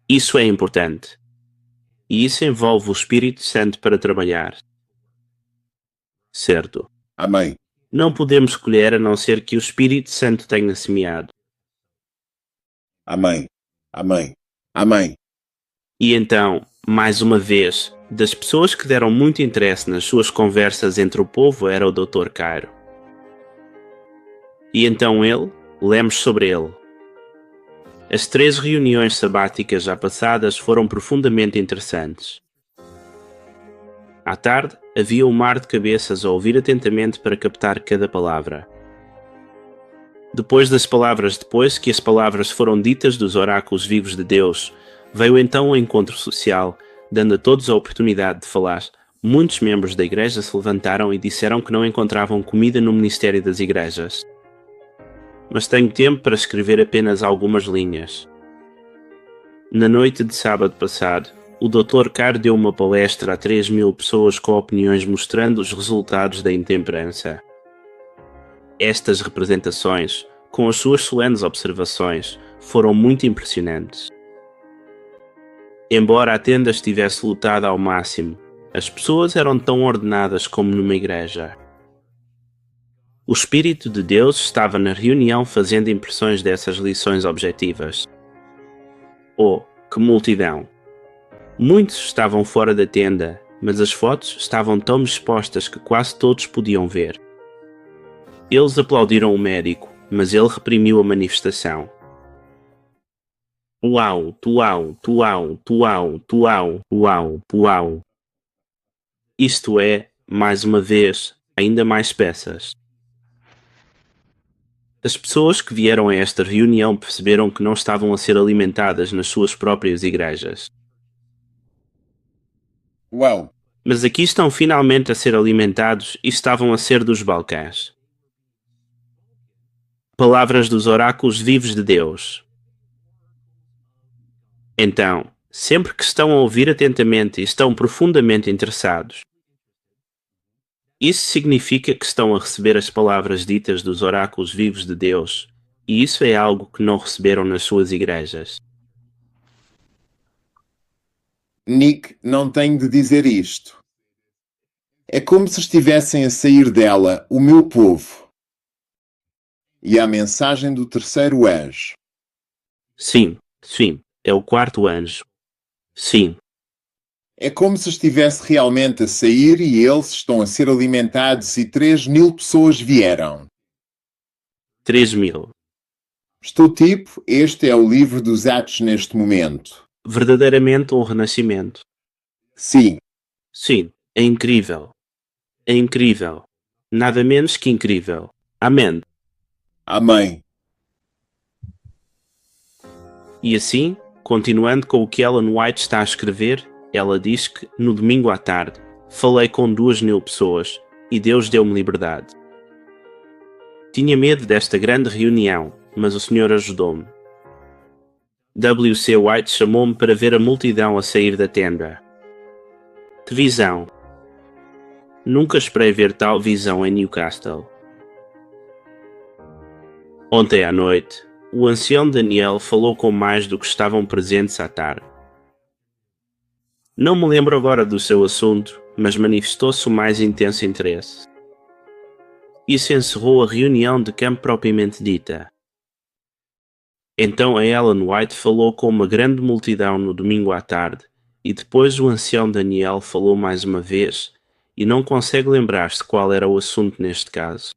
Isso é importante. E isso envolve o Espírito Santo para trabalhar. Certo. Amém. Não podemos colher a não ser que o Espírito Santo tenha semeado. Amém. Amém. Amém. E então, mais uma vez, das pessoas que deram muito interesse nas suas conversas entre o povo era o Dr. Cairo. E então lemos sobre ele. As 3 reuniões sabáticas já passadas foram profundamente interessantes. À tarde, havia um mar de cabeças a ouvir atentamente para captar cada palavra. Depois que as palavras foram ditas dos oráculos vivos de Deus, veio então o encontro social, dando a todos a oportunidade de falar. Muitos membros da igreja se levantaram e disseram que não encontravam comida no ministério das igrejas. Mas tenho tempo para escrever apenas algumas linhas. Na noite de sábado passado, o Dr. Carr deu uma palestra a 3.000 pessoas com opiniões mostrando os resultados da intemperança. Estas representações, com as suas solenes observações, foram muito impressionantes. Embora a tenda estivesse lotada ao máximo, as pessoas eram tão ordenadas como numa igreja. O Espírito de Deus estava na reunião fazendo impressões dessas lições objetivas. Oh, que multidão! Muitos estavam fora da tenda, mas as fotos estavam tão expostas que quase todos podiam ver. Eles aplaudiram o médico, mas ele reprimiu a manifestação. Uau, tuau, tuau, tuau, tuau, uau, uau. Isto é, mais uma vez, ainda mais peças. As pessoas que vieram a esta reunião perceberam que não estavam a ser alimentadas nas suas próprias igrejas. Uau. Mas aqui estão finalmente a ser alimentados e estavam a ser dos Balcãs. Palavras dos oráculos vivos de Deus. Então, sempre que estão a ouvir atentamente e estão profundamente interessados, isso significa que estão a receber as palavras ditas dos oráculos vivos de Deus, e isso é algo que não receberam nas suas igrejas. Nick, não tenho de dizer isto. É como se estivessem a sair dela, o meu povo. E a mensagem do terceiro anjo. Sim, é o 4º anjo. Sim. É como se estivesse realmente a sair e eles estão a ser alimentados e 3.000 pessoas vieram. 3.000. Estou tipo, este é o livro dos Atos neste momento. Verdadeiramente um renascimento. Sim. Sim, é incrível. É incrível. Nada menos que incrível. Amém. Amém. E assim, continuando com o que Ellen White está a escrever, ela diz que, no domingo à tarde, falei com 2.000 pessoas e Deus deu-me liberdade. Tinha medo desta grande reunião, mas o Senhor ajudou-me. W.C. White chamou-me para ver a multidão a sair da tenda. Que visão! Nunca esperei ver tal visão em Newcastle. Ontem à noite, o ancião Daniel falou com mais do que estavam presentes à tarde. Não me lembro agora do seu assunto, mas manifestou-se o mais intenso interesse. Isso encerrou a reunião de campo propriamente dita. Então a Ellen White falou com uma grande multidão no domingo à tarde, e depois o ancião Daniel falou mais uma vez, e não consegue lembrar-se qual era o assunto neste caso.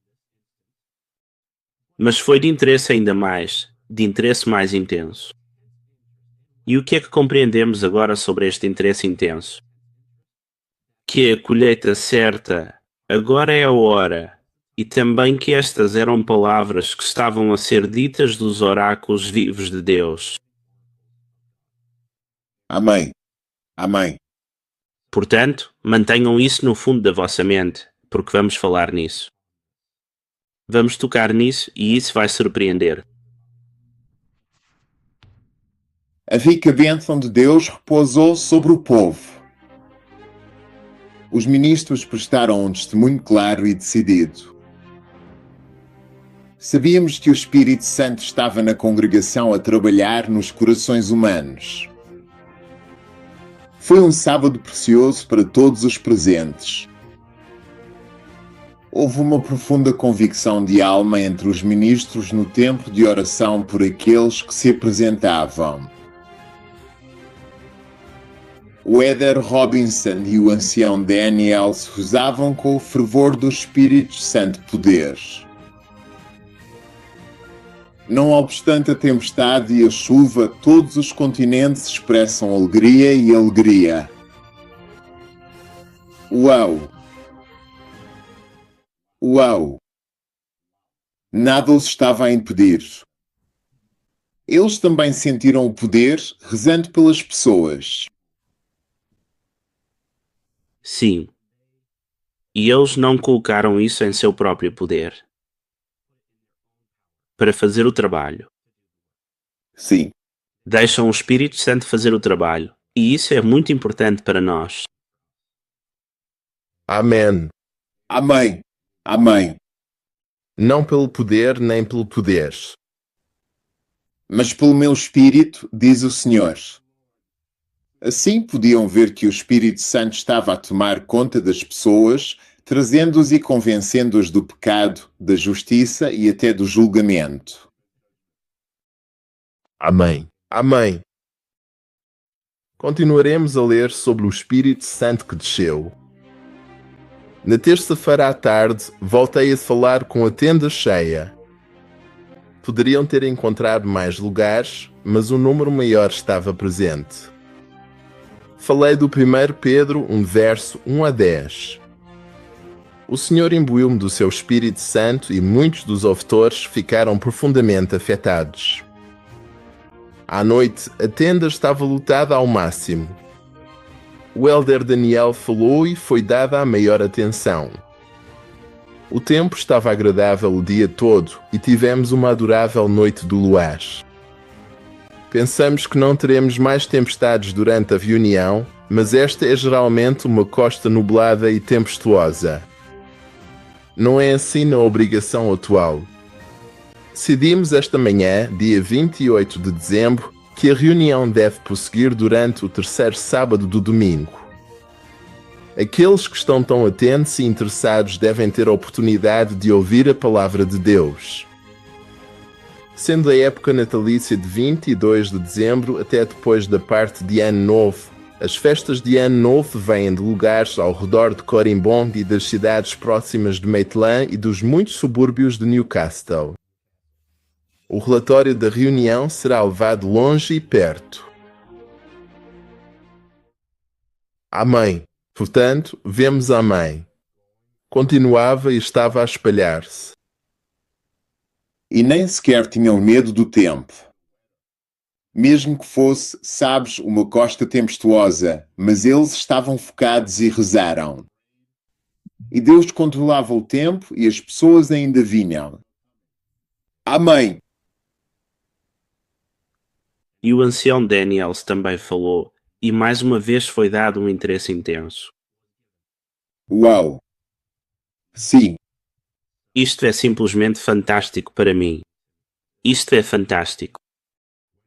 Mas foi de interesse ainda mais, de interesse mais intenso. E o que é que compreendemos agora sobre este interesse intenso? Que a colheita certa, agora é a hora, e também que estas eram palavras que estavam a ser ditas dos oráculos vivos de Deus. Amém. Amém. Portanto, mantenham isso no fundo da vossa mente, porque vamos falar nisso. Vamos tocar nisso e isso vai surpreender. A rica bênção de Deus repousou sobre o povo. Os ministros prestaram um testemunho claro e decidido. Sabíamos que o Espírito Santo estava na congregação a trabalhar nos corações humanos. Foi um sábado precioso para todos os presentes. Houve uma profunda convicção de alma entre os ministros no tempo de oração por aqueles que se apresentavam. O Heather Robinson e o ancião Daniel se usavam com o fervor do Espírito Santo poder. Não obstante a tempestade e a chuva, todos os continentes expressam alegria e alegria. Uau! Uau! Nada os estava a impedir. Eles também sentiram o poder rezando pelas pessoas. Sim. E eles não colocaram isso em seu próprio poder. Para fazer o trabalho. Sim. Deixam o Espírito Santo fazer o trabalho. E isso é muito importante para nós. Amém. Amém. Amém. Não pelo poder nem pelo poder. Mas pelo meu espírito, diz o Senhor. Assim podiam ver que o Espírito Santo estava a tomar conta das pessoas, trazendo-os e convencendo-os do pecado, da justiça e até do julgamento. Amém. Amém. Continuaremos a ler sobre o Espírito Santo que desceu. Na terça-feira à tarde, voltei a falar com a tenda cheia. Poderiam ter encontrado mais lugares, mas um número maior estava presente. Falei do 1 Pedro 1 verso 1 a 10. O Senhor imbuiu-me do seu Espírito Santo e muitos dos ouvitores ficaram profundamente afetados. À noite, a tenda estava lotada ao máximo. O elder Daniel falou e foi dada a maior atenção. O tempo estava agradável o dia todo e tivemos uma adorável noite do luar. Pensamos que não teremos mais tempestades durante a reunião, mas esta é geralmente uma costa nublada e tempestuosa. Não é assim na obrigação atual. Decidimos esta manhã, dia 28 de dezembro, que a reunião deve prosseguir durante o terceiro sábado do domingo. Aqueles que estão tão atentos e interessados devem ter a oportunidade de ouvir a palavra de Deus. Sendo a época natalícia de 22 de dezembro até depois da parte de Ano Novo, as festas de Ano Novo vêm de lugares ao redor de Corimbong e das cidades próximas de Maitland e dos muitos subúrbios de Newcastle. O relatório da reunião será levado longe e perto. Amém. Portanto, vemos Amém. Continuava e estava a espalhar-se. E nem sequer tinham medo do tempo. Mesmo que fosse, sabes, uma costa tempestuosa, mas eles estavam focados e rezaram. E Deus controlava o tempo e as pessoas ainda vinham. Amém. E o ancião Daniels também falou, e mais uma vez foi dado um interesse intenso. Uau! Sim, Isto é simplesmente fantástico para mim. Isto é fantástico.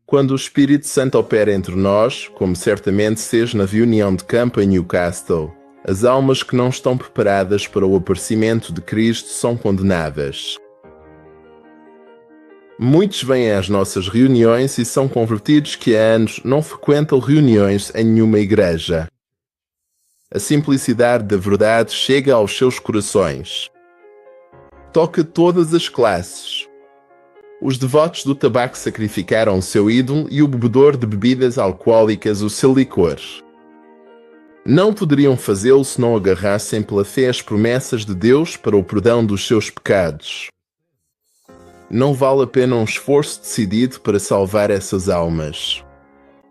Quando o Espírito Santo opera entre nós, como certamente fez na reunião de campo em Newcastle, as almas que não estão preparadas para o aparecimento de Cristo são condenadas. Muitos vêm às nossas reuniões e são convertidos que há anos não frequentam reuniões em nenhuma igreja. A simplicidade da verdade chega aos seus corações. Toca todas as classes. Os devotos do tabaco sacrificaram o seu ídolo e o bebedor de bebidas alcoólicas o seu licor. Não poderiam fazê-lo se não agarrassem pela fé as promessas de Deus para o perdão dos seus pecados. Não vale a pena um esforço decidido para salvar essas almas.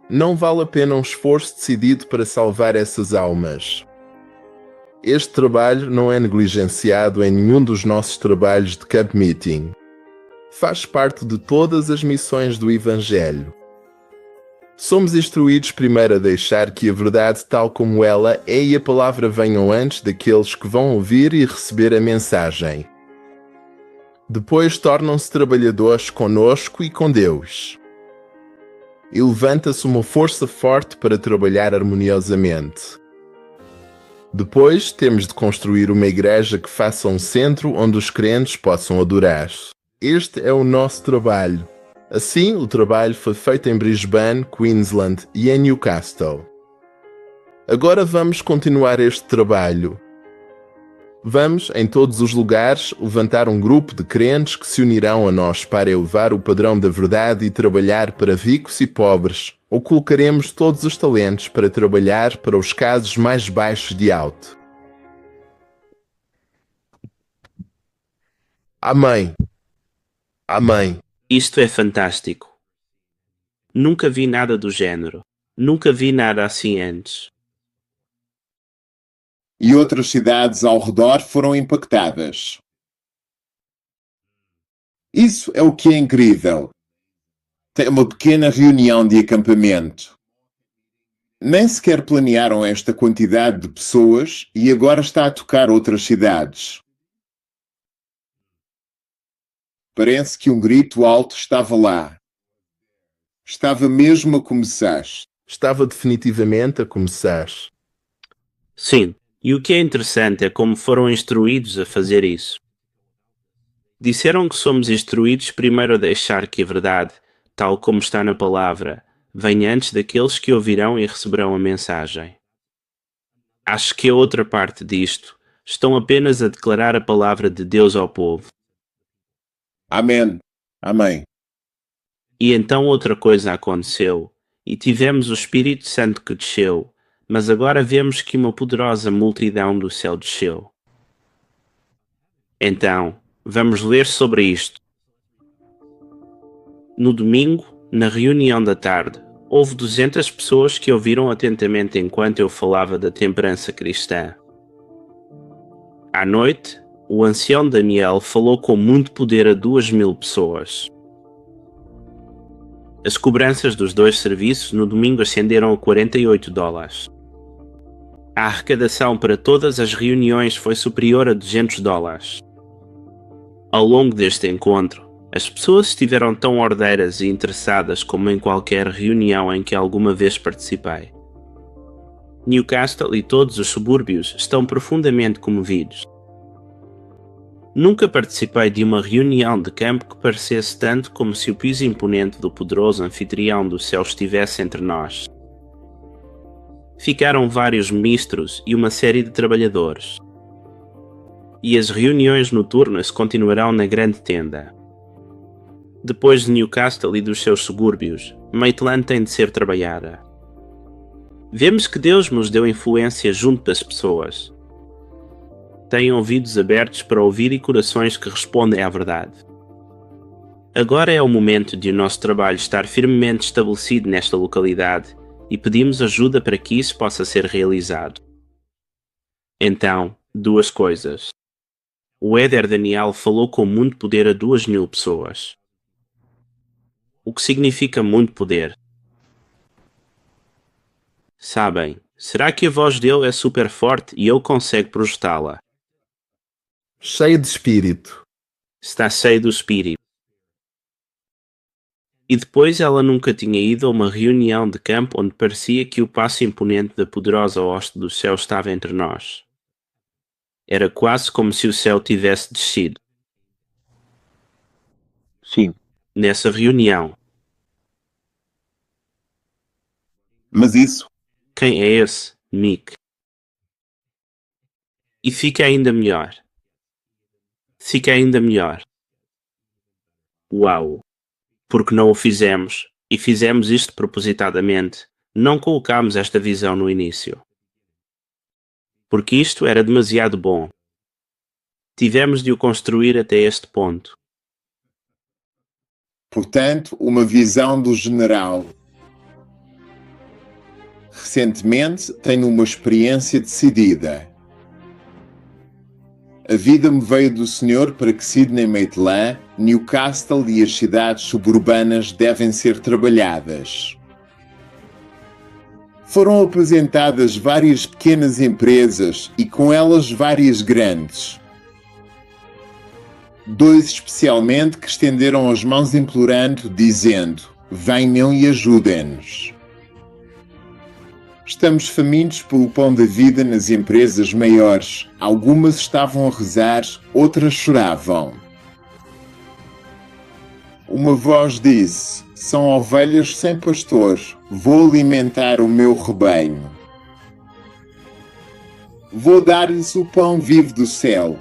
Não vale a pena um esforço decidido para salvar essas almas. Este trabalho não é negligenciado em nenhum dos nossos trabalhos de Camp Meeting. Faz parte de todas as missões do Evangelho. Somos instruídos primeiro a deixar que a verdade tal como ela é e a palavra venham antes daqueles que vão ouvir e receber a mensagem. Depois tornam-se trabalhadores conosco e com Deus. E levanta-se uma força forte para trabalhar harmoniosamente. Depois temos de construir uma igreja que faça um centro onde os crentes possam adorar. Este é o nosso trabalho. Assim, o trabalho foi feito em Brisbane, Queensland e em Newcastle. Agora vamos continuar este trabalho. Vamos, em todos os lugares, levantar um grupo de crentes que se unirão a nós para elevar o padrão da verdade e trabalhar para ricos e pobres, ou colocaremos todos os talentos para trabalhar para os casos mais baixos de alto. Amém. Amém. Isto é fantástico. Nunca vi nada do género. Nunca vi nada assim antes. e outras cidades ao redor foram impactadas. Isso é o que é incrível. Tem uma pequena reunião de acampamento. Nem sequer planearam esta quantidade de pessoas e agora está a tocar outras cidades. Parece que um grito alto estava lá. Estava mesmo a começar. Estava definitivamente a começar. Sim, e o que é interessante é como foram instruídos a fazer isso. Disseram que somos instruídos primeiro a deixar que a verdade, tal como está na palavra, venha antes daqueles que ouvirão e receberão a mensagem. Acho que a outra parte disto estão apenas a declarar a palavra de Deus ao povo. Amém. Amém. E então outra coisa aconteceu, e tivemos o Espírito Santo que desceu, mas agora vemos que uma poderosa multidão do céu desceu. Então, vamos ler sobre isto. No domingo, na reunião da tarde, houve 200 pessoas que ouviram atentamente enquanto eu falava da temperança cristã. À noite, o ancião Daniel falou com muito poder a 2.000 pessoas. As cobranças dos dois serviços no domingo ascenderam a $48. A arrecadação para todas as reuniões foi superior a $200. Ao longo deste encontro, as pessoas estiveram tão ordeiras e interessadas como em qualquer reunião em que alguma vez participei. Newcastle e todos os subúrbios estão profundamente comovidos. Nunca participei de uma reunião de campo que parecesse tanto como se o piso imponente do poderoso anfitrião do céu estivesse entre nós. Ficaram vários ministros e uma série de trabalhadores. E as reuniões noturnas continuarão na grande tenda. Depois de Newcastle e dos seus subúrbios, Maitland tem de ser trabalhada. Vemos que Deus nos deu influência junto das pessoas. Têm ouvidos abertos para ouvir e corações que respondem à verdade. Agora é o momento de o nosso trabalho estar firmemente estabelecido nesta localidade e pedimos ajuda para que isso possa ser realizado. Então, duas coisas. O Éder Daniel falou com muito poder a 2.000 pessoas. O que significa muito poder? Sabem, será que a voz dele é super forte e ele consegue projetá-la? Cheio de espírito. Está cheio do espírito. E depois ela nunca tinha ido a uma reunião de campo onde parecia que o passo imponente da poderosa hoste do céu estava entre nós. Era quase como se o céu tivesse descido. Sim. Nessa reunião. Mas isso, Quem é esse? Mick. E fica ainda melhor. Fica ainda melhor. Uau! Porque não o fizemos, e fizemos isto propositadamente, não colocámos esta visão no início. Porque isto era demasiado bom. Tivemos de o construir até este ponto. portanto, uma visão do general. Recentemente tenho uma experiência decidida. A vida me veio do Senhor para que Sydney Maitland, Newcastle e as cidades suburbanas devem ser trabalhadas. Foram apresentadas várias pequenas empresas e com elas várias grandes. 2 especialmente que estenderam as mãos implorando, dizendo: venham e ajudem-nos. Estamos famintos pelo pão da vida nas empresas maiores. Algumas estavam a rezar, outras choravam. Uma voz disse: são ovelhas sem pastor. Vou alimentar o meu rebanho. Vou dar-lhes o pão vivo do céu.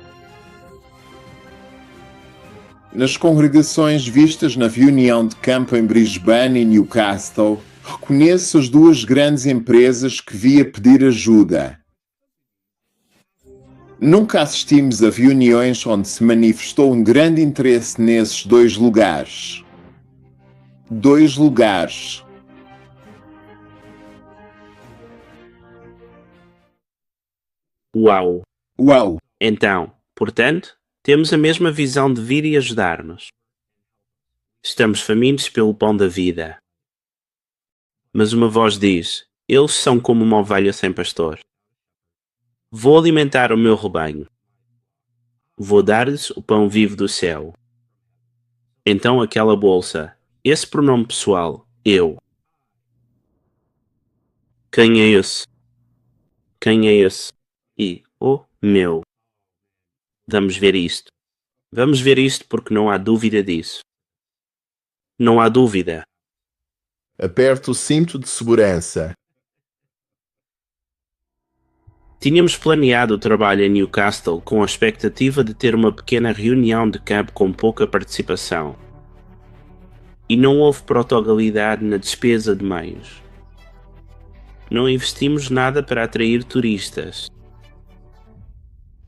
Nas congregações vistas na reunião de campo em Brisbane e Newcastle, reconheço as 2 grandes empresas que vi a pedir ajuda. Nunca assistimos a reuniões onde se manifestou um grande interesse nesses 2 lugares. 2 lugares. Uau! Uau! Então, portanto, temos a mesma visão de vir e ajudar-nos. Estamos famintos pelo pão da vida. Mas uma voz diz: eles são como uma ovelha sem pastor. Vou alimentar o meu rebanho. Vou dar-lhes o pão vivo do céu. Então aquela bolsa, esse pronome pessoal, eu. Quem é esse? Quem é esse? E o meu. Vamos ver isto. Vamos ver isto porque não há dúvida disso. Não há dúvida. Aperta o cinto de segurança. Tínhamos planeado o trabalho em Newcastle com a expectativa de ter uma pequena reunião de campo com pouca participação. E não houve protogalidade na despesa de meios. Não investimos nada para atrair turistas.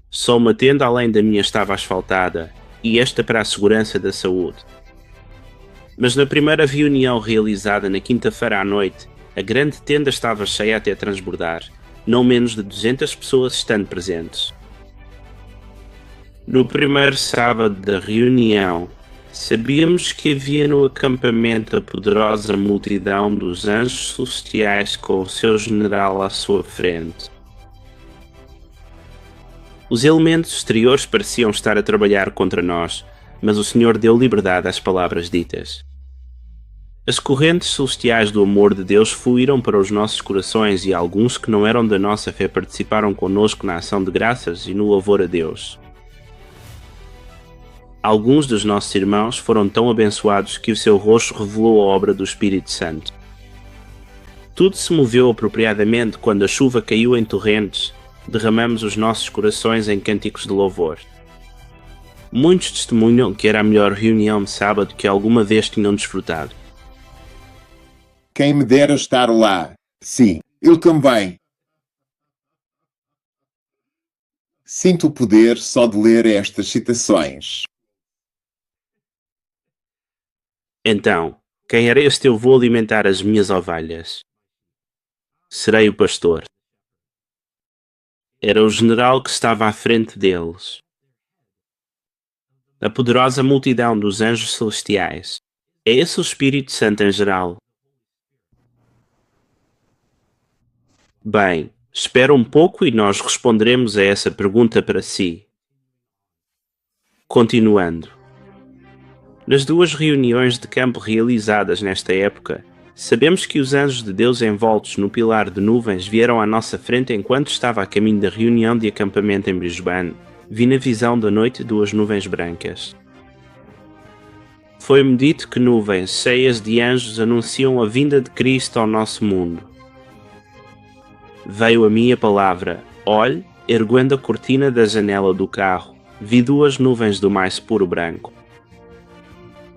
Só uma tenda além da minha estava asfaltada, e esta para a segurança da saúde. Mas na primeira reunião realizada na quinta-feira à noite, a grande tenda estava cheia até transbordar, não menos de 200 pessoas estando presentes. No primeiro sábado da reunião, sabíamos que havia no acampamento a poderosa multidão dos anjos celestiais com o seu general à sua frente. Os elementos exteriores pareciam estar a trabalhar contra nós, mas o Senhor deu liberdade às palavras ditas. As correntes celestiais do amor de Deus fluíram para os nossos corações e alguns que não eram da nossa fé participaram conosco na ação de graças e no louvor a Deus. Alguns dos nossos irmãos foram tão abençoados que o seu rosto revelou a obra do Espírito Santo. Tudo se moveu apropriadamente quando a chuva caiu em torrentes, derramamos os nossos corações em cânticos de louvor. Muitos testemunham que era a melhor reunião de sábado que alguma vez tinham desfrutado. Quem me dera estar lá. Sim, eu também. Sinto o poder só de ler estas citações. Então, quem era este eu vou alimentar as minhas ovelhas? Serei o pastor. Era o general que estava à frente deles. A poderosa multidão dos anjos celestiais. É esse o Espírito Santo em geral? Bem, espera um pouco e nós responderemos a essa pergunta para si. Continuando. Nas duas reuniões de campo realizadas nesta época, sabemos que os anjos de Deus envoltos no pilar de nuvens vieram à nossa frente enquanto estava a caminho da reunião de acampamento em Brisbane. Vi na visão da noite duas nuvens brancas. Foi-me dito que nuvens cheias de anjos anunciam a vinda de Cristo ao nosso mundo. Veio a mim a palavra: olhe, erguendo a cortina da janela do carro, vi duas nuvens do mais puro branco.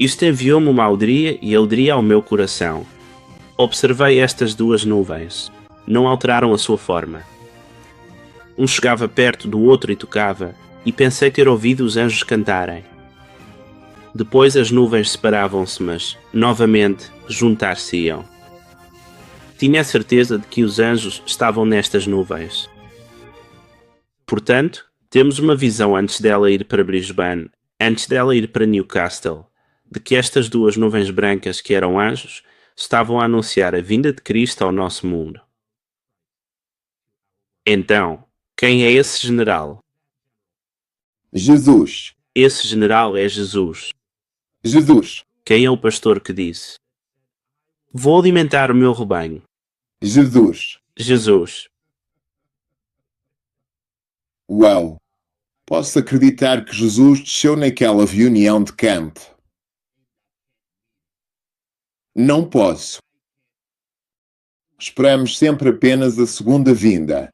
Isto enviou-me uma alegria e alegria ao meu coração. Observei estas duas nuvens. Não alteraram a sua forma. Um chegava perto do outro e tocava, e pensei ter ouvido os anjos cantarem. Depois as nuvens separavam-se, mas, novamente, juntar-se-iam. Tinha a certeza de que os anjos estavam nestas nuvens. Portanto, temos uma visão antes dela ir para Brisbane, antes dela ir para Newcastle, de que estas duas nuvens brancas que eram anjos estavam a anunciar a vinda de Cristo ao nosso mundo. Então, quem é esse general? Jesus. Esse general é Jesus. Jesus. Quem é o pastor que disse: vou alimentar o meu rebanho? Jesus. Jesus. Uau! Posso acreditar que Jesus desceu naquela reunião de campo. Não posso. Esperamos sempre apenas a segunda vinda.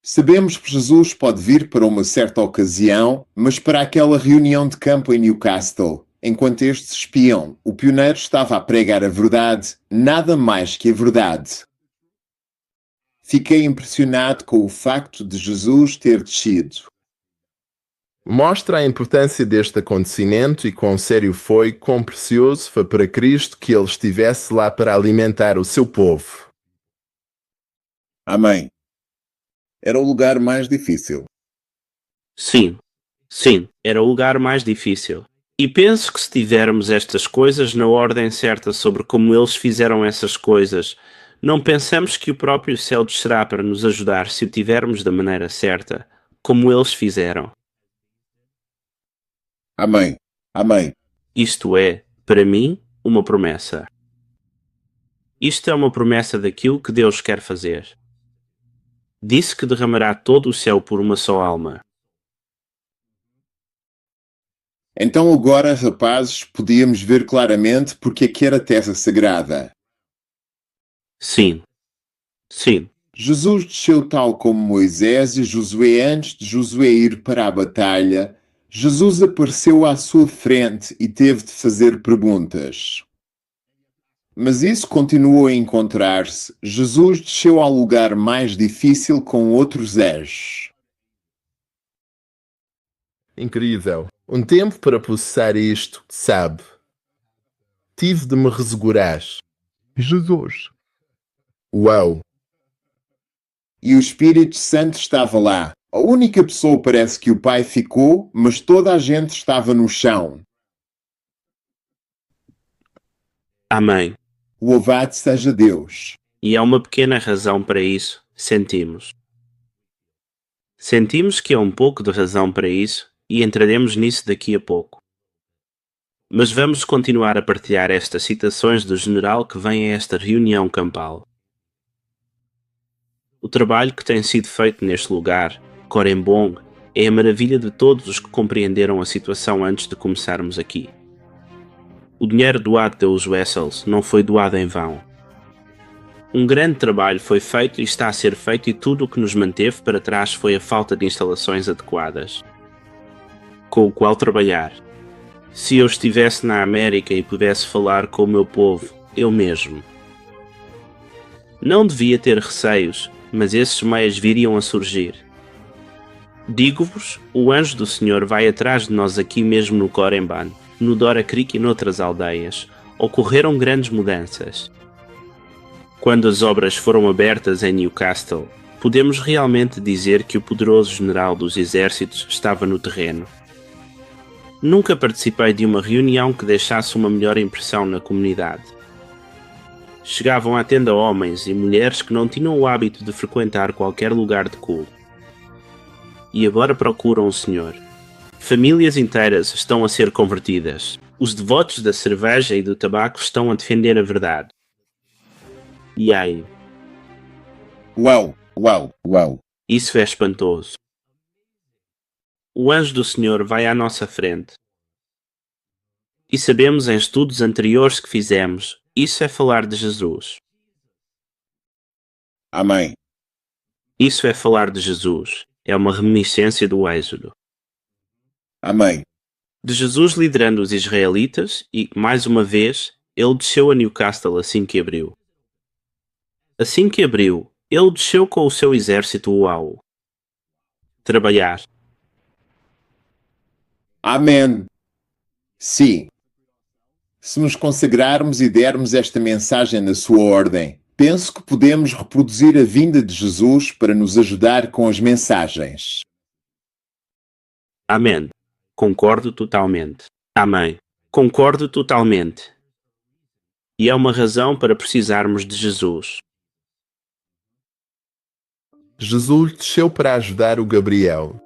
Sabemos que Jesus pode vir para uma certa ocasião, mas para aquela reunião de campo em Newcastle, enquanto estes espiam, o pioneiro estava a pregar a verdade, nada mais que a verdade. Fiquei impressionado com o facto de Jesus ter descido. Mostra a importância deste acontecimento e quão sério foi, quão precioso foi para Cristo que ele estivesse lá para alimentar o seu povo. Amém. Era o lugar mais difícil. Sim, era o lugar mais difícil. E penso que se tivermos estas coisas na ordem certa sobre como eles fizeram essas coisas, não pensamos que o próprio céu descerá para nos ajudar se o tivermos da maneira certa, como eles fizeram. Amém. Amém. Isto é, para mim, uma promessa. Isto é uma promessa daquilo que Deus quer fazer. Disse que derramará todo o céu por uma só alma. Então agora, rapazes, podíamos ver claramente porque é que era terra sagrada. Sim. Jesus desceu tal como Moisés e Josué antes de Josué ir para a batalha. Jesus apareceu à sua frente e teve de fazer perguntas. Mas isso continuou a encontrar-se. Jesus desceu ao lugar mais difícil com outros anjos. Incrível. Um tempo para processar isto, sabe? Tive de me resguardar. Jesus. Uau! E o Espírito Santo estava lá. A única pessoa parece que o Pai ficou, mas toda a gente estava no chão. Amém. Louvado seja Deus. E há uma pequena razão para isso, sentimos. Sentimos que há um pouco de razão para isso e entraremos nisso daqui a pouco. Mas vamos continuar a partilhar estas citações do general que vem a esta reunião campal. O trabalho que tem sido feito neste lugar, Corembong, é a maravilha de todos os que compreenderam a situação antes de começarmos aqui. O dinheiro doado pelos Wessels não foi doado em vão. Um grande trabalho foi feito e está a ser feito e tudo o que nos manteve para trás foi a falta de instalações adequadas com o qual trabalhar. Se eu estivesse na América e pudesse falar com o meu povo, eu mesmo. Não devia ter receios, mas esses meios viriam a surgir. Digo-vos, o anjo do Senhor vai atrás de nós aqui mesmo no Coremban. no Dora Creek e noutras aldeias, ocorreram grandes mudanças. Quando as obras foram abertas em Newcastle, podemos realmente dizer que o poderoso general dos exércitos estava no terreno. Nunca participei de uma reunião que deixasse uma melhor impressão na comunidade. Chegavam à tenda homens e mulheres que não tinham o hábito de frequentar qualquer lugar de culto. E agora procuram o Senhor. Famílias inteiras estão a ser convertidas. Os devotos da cerveja e do tabaco estão a defender a verdade. E aí? Uau, uau, uau. Isso é espantoso. O anjo do Senhor vai à nossa frente. E sabemos em estudos anteriores que fizemos, isso é falar de Jesus. Amém. Isso é falar de Jesus. É uma reminiscência do Êxodo. Amém. De Jesus liderando os israelitas e, mais uma vez, ele desceu a Newcastle assim que abriu. Assim que abriu, ele desceu com o seu exército uau. Trabalhar. Amém. Sim. Se nos consagrarmos e dermos esta mensagem na sua ordem, penso que podemos reproduzir a vinda de Jesus para nos ajudar com as mensagens. Amém. Concordo totalmente. Amém. Concordo totalmente. E é uma razão para precisarmos de Jesus. Jesus desceu para ajudar o Gabriel.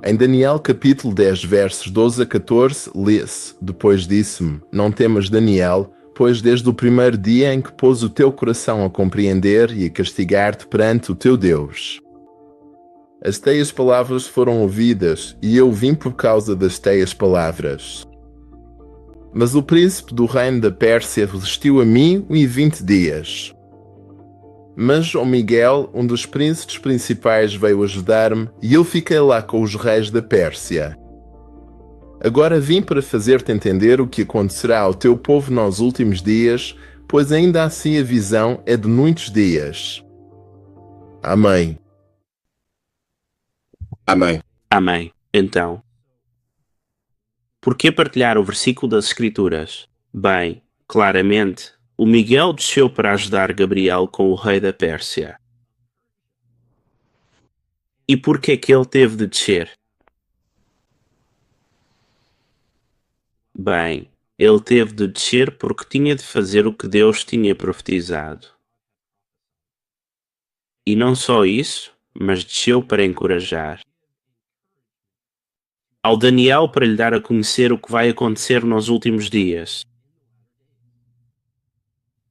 Em Daniel capítulo 10, versos 12 a 14, lê-se: Depois disse-me, não temas, Daniel, pois desde o primeiro dia em que pôs o teu coração a compreender e a castigar-te perante o teu Deus. As teias palavras foram ouvidas, e eu vim por causa das teias palavras. Mas o príncipe do reino da Pérsia resistiu a mim 20 dias. Mas, ó Miguel, um dos príncipes principais veio ajudar-me, e eu fiquei lá com os reis da Pérsia. Agora vim para fazer-te entender o que acontecerá ao teu povo nos últimos dias, pois ainda assim a visão é de muitos dias. Amém. Amém. Amém. Então, por que partilhar o versículo das Escrituras? Bem, claramente, o Miguel desceu para ajudar Gabriel com o rei da Pérsia. E por que é que ele teve de descer? Bem, ele teve de descer porque tinha de fazer o que Deus tinha profetizado. E não só isso, mas desceu para encorajar. Ao Daniel para lhe dar a conhecer o que vai acontecer nos últimos dias.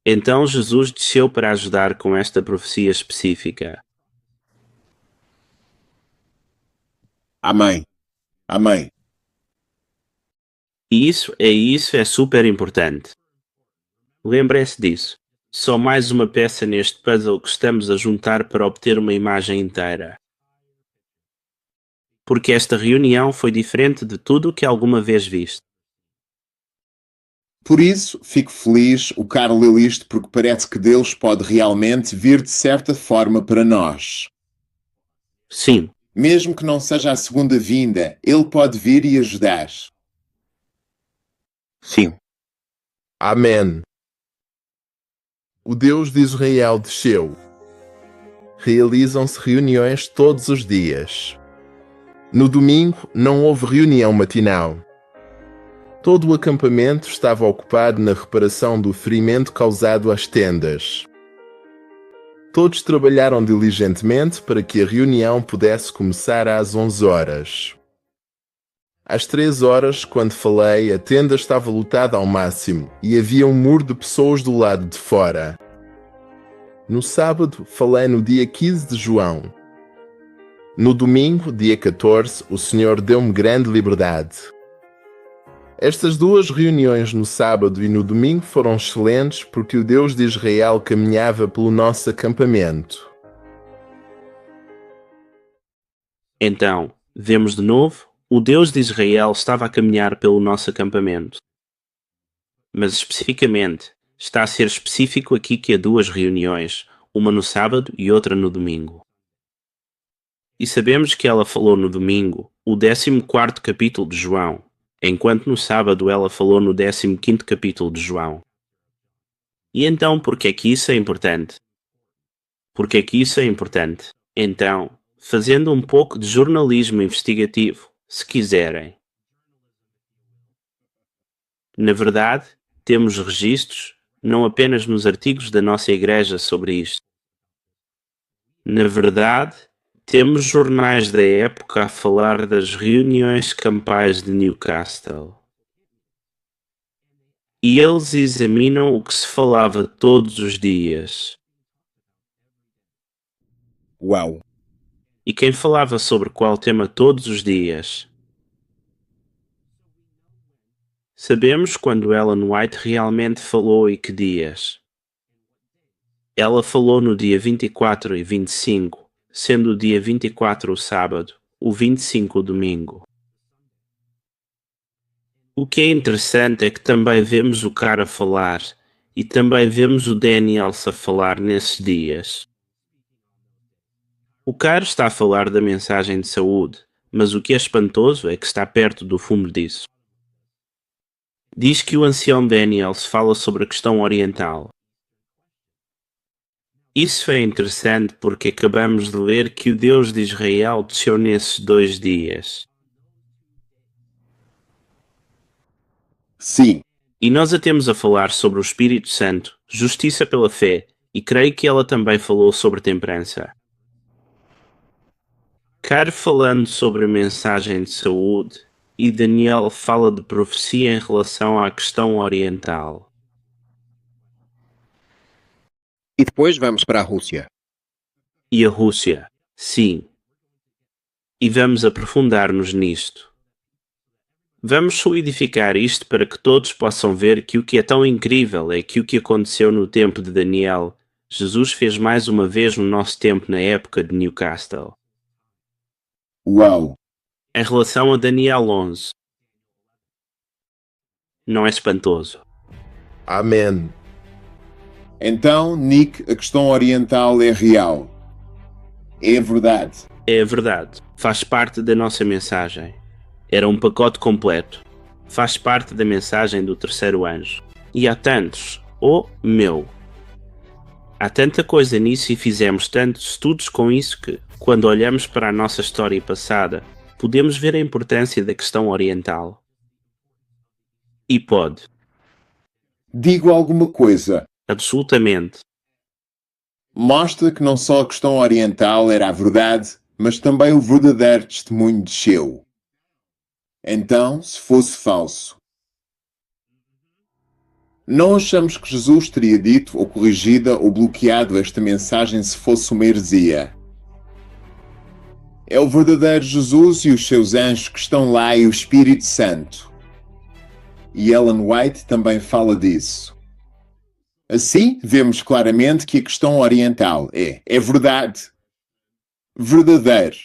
Então Jesus desceu para ajudar com esta profecia específica. Amém. Amém. E isso é super importante. Lembre-se disso. Só mais uma peça neste puzzle que estamos a juntar para obter uma imagem inteira. Porque esta reunião foi diferente de tudo o que alguma vez viste. Por isso, fico feliz o Carl leu isto porque parece que Deus pode realmente vir de certa forma para nós. Sim, Mesmo que não seja a segunda vinda, Ele pode vir e ajudar. Sim. Amém. O Deus de Israel desceu. Realizam-se reuniões todos os dias. No domingo não houve reunião matinal. Todo o acampamento estava ocupado na reparação do ferimento causado às tendas. Todos trabalharam diligentemente para que a reunião pudesse começar às 11 horas. Às 3 horas, quando falei, a tenda estava lotada ao máximo e havia um muro de pessoas do lado de fora. No sábado, falei no dia 15 de João. No domingo, dia 14, o Senhor deu-me grande liberdade. Estas duas reuniões no sábado e no domingo foram excelentes porque o Deus de Israel caminhava pelo nosso acampamento. então, vemos de novo, o Deus de Israel estava a caminhar pelo nosso acampamento. Mas especificamente, está a ser específico aqui que há duas reuniões, uma no sábado e outra no domingo. E sabemos que ela falou no domingo, o 14º capítulo de João, enquanto no sábado ela falou no 15º capítulo de João. E então, por que é que isso é importante? Porque é que isso é importante? Então, fazendo um pouco de jornalismo investigativo, se quiserem. Na verdade, temos registros, não apenas nos artigos da nossa igreja sobre isto. Na verdade, temos jornais da época a falar das reuniões campais de Newcastle. E eles examinam o que se falava todos os dias. Uau! E quem falava sobre qual tema todos os dias? Sabemos quando Ellen White realmente falou e que dias. Ela falou no dia 24 e 25, sendo o dia 24 o sábado, o 25 o domingo. O que é interessante é que também vemos o cara falar e também vemos o Daniels a falar nesses dias. O cara está a falar da mensagem de saúde, mas o que é espantoso é que está perto do fundo disso. Diz que o ancião Daniels fala sobre a questão oriental. Isso é interessante porque acabamos de ler que o Deus de Israel desceu nesses 2 dias. Sim, E nós a temos a falar sobre o Espírito Santo, justiça pela fé, e creio que ela também falou sobre temperança. Caro falando sobre a mensagem de saúde, e Daniel fala de profecia em relação à questão oriental. E depois vamos para a Rússia. E a Rússia, sim. E vamos aprofundar-nos nisto. Vamos solidificar isto para que todos possam ver que o que é tão incrível é que o que aconteceu no tempo de Daniel, Jesus fez mais uma vez no nosso tempo na época de Newcastle. uau! Em relação a Daniel 11. Não é espantoso? Amém. Então, Nick, a questão oriental é real. É verdade. É a verdade. Faz parte da nossa mensagem. Era um pacote completo. Faz parte da mensagem do terceiro anjo. E há tantos. Oh, meu! Há tanta coisa nisso e fizemos tantos estudos com isso que, quando olhamos para a nossa história passada, podemos ver a importância da questão oriental. E pode. Digo alguma coisa. Absolutamente. Mostra que não só a questão oriental era a verdade, mas também o verdadeiro testemunho desceu. Então, se fosse falso, não achamos que Jesus teria dito, ou corrigida, ou bloqueado esta mensagem se fosse uma heresia. É o verdadeiro Jesus e os seus anjos que estão lá e o Espírito Santo. E Ellen White também fala disso. Assim, vemos claramente que a questão oriental é verdade. Verdadeiro.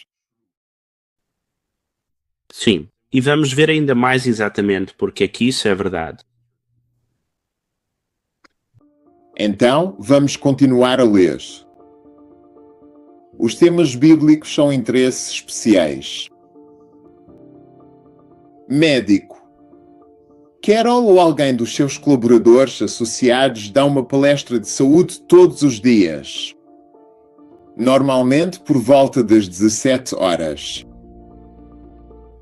Sim. E vamos ver ainda mais exatamente porque é que isso é verdade. Então, vamos continuar a ler. Os temas bíblicos são interesses especiais. Médico. Carol ou alguém dos seus colaboradores associados dá uma palestra de saúde todos os dias. Normalmente por volta das 17 horas.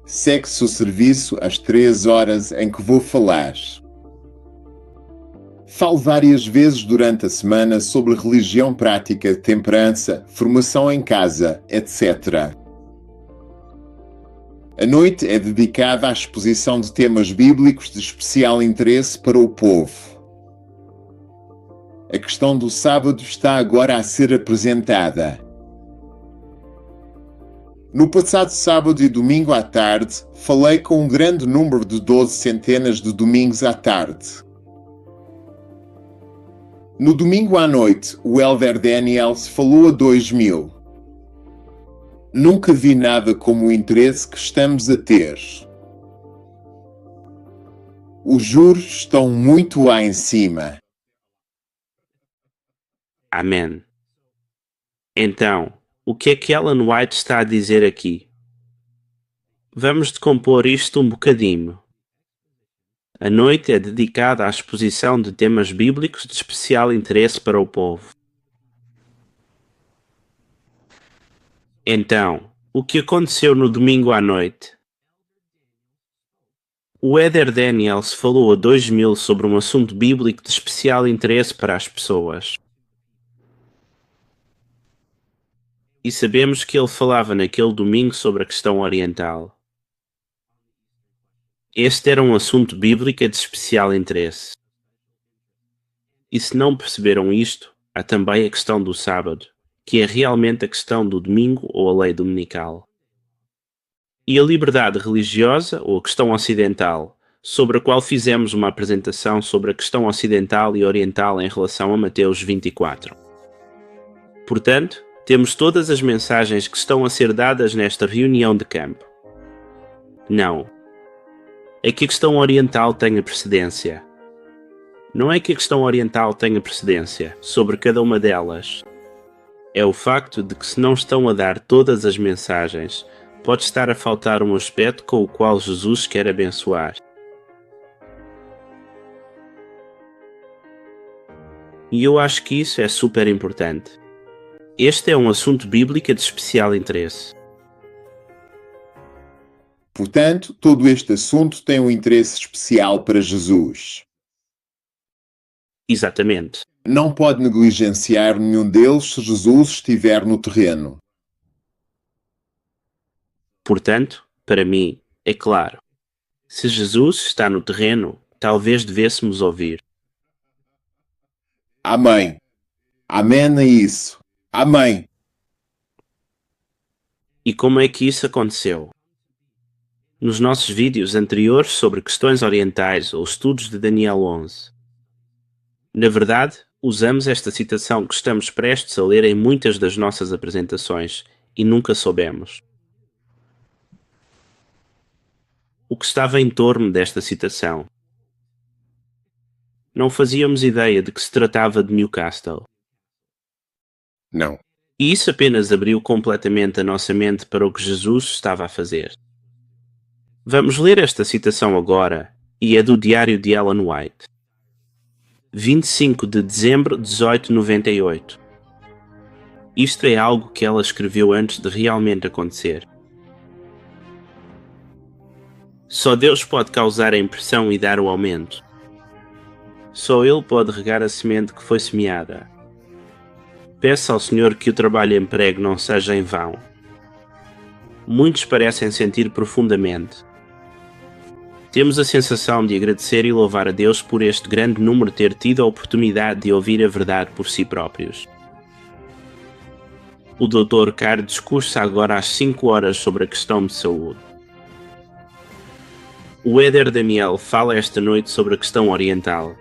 Segue-se o serviço às 3 horas em que vou falar. Falo várias vezes durante a semana sobre religião prática, temperança, formação em casa, etc. A noite é dedicada à exposição de temas bíblicos de especial interesse para o povo. A questão do sábado está agora a ser apresentada. No passado sábado e domingo à tarde, falei com um grande número de 12 centenas de domingos à tarde. No domingo à noite, o Elder Daniels falou a 2000. Nunca vi nada como o interesse que estamos a ter. Os juros estão muito lá em cima. Amém. Então, o que é que Ellen White está a dizer aqui? Vamos decompor isto um bocadinho. A noite é dedicada à exposição de temas bíblicos de especial interesse para o povo. Então, o que aconteceu no domingo à noite? O Elder Daniels falou a 2000 sobre um assunto bíblico de especial interesse para as pessoas. E sabemos que ele falava naquele domingo sobre a questão oriental. Este era um assunto bíblico de especial interesse. E se não perceberam isto, há também a questão do sábado, que é realmente a questão do domingo ou a lei dominical. E a liberdade religiosa ou a questão ocidental, sobre a qual fizemos uma apresentação sobre a questão ocidental e oriental em relação a Mateus 24. Portanto, temos todas as mensagens que estão a ser dadas nesta reunião de campo. Não. É que a questão oriental tenha precedência. Não é que a questão oriental tenha precedência sobre cada uma delas. É o facto de que se não estão a dar todas as mensagens, pode estar a faltar um aspecto com o qual Jesus quer abençoar. E eu acho que isso é super importante. Este é um assunto bíblico de especial interesse. Portanto, todo este assunto tem um interesse especial para Jesus. Exatamente. Não pode negligenciar nenhum deles se Jesus estiver no terreno. Portanto, para mim, é claro. Se Jesus está no terreno, talvez devêssemos ouvir. Amém. Amém a isso. Amém. E como é que isso aconteceu? Nos nossos vídeos anteriores sobre questões orientais ou estudos de Daniel 11. Na verdade, usamos esta citação que estamos prestes a ler em muitas das nossas apresentações e nunca soubemos. O que estava em torno desta citação? Não fazíamos ideia de que se tratava de Newcastle. Não. E isso apenas abriu completamente a nossa mente para o que Jesus estava a fazer. Vamos ler esta citação agora, e é do diário de Ellen White. 25 de dezembro de 1898. Isto é algo que ela escreveu antes de realmente acontecer. Só Deus pode causar a impressão e dar o aumento. Só Ele pode regar a semente que foi semeada. Peça ao Senhor que o trabalho e emprego não seja em vão. Muitos parecem sentir profundamente. Temos a sensação de agradecer e louvar a Deus por este grande número ter tido a oportunidade de ouvir a verdade por si próprios. O Dr. Carr discursa agora às 5 horas sobre a questão de saúde. O Elder Daniel fala esta noite sobre a questão oriental.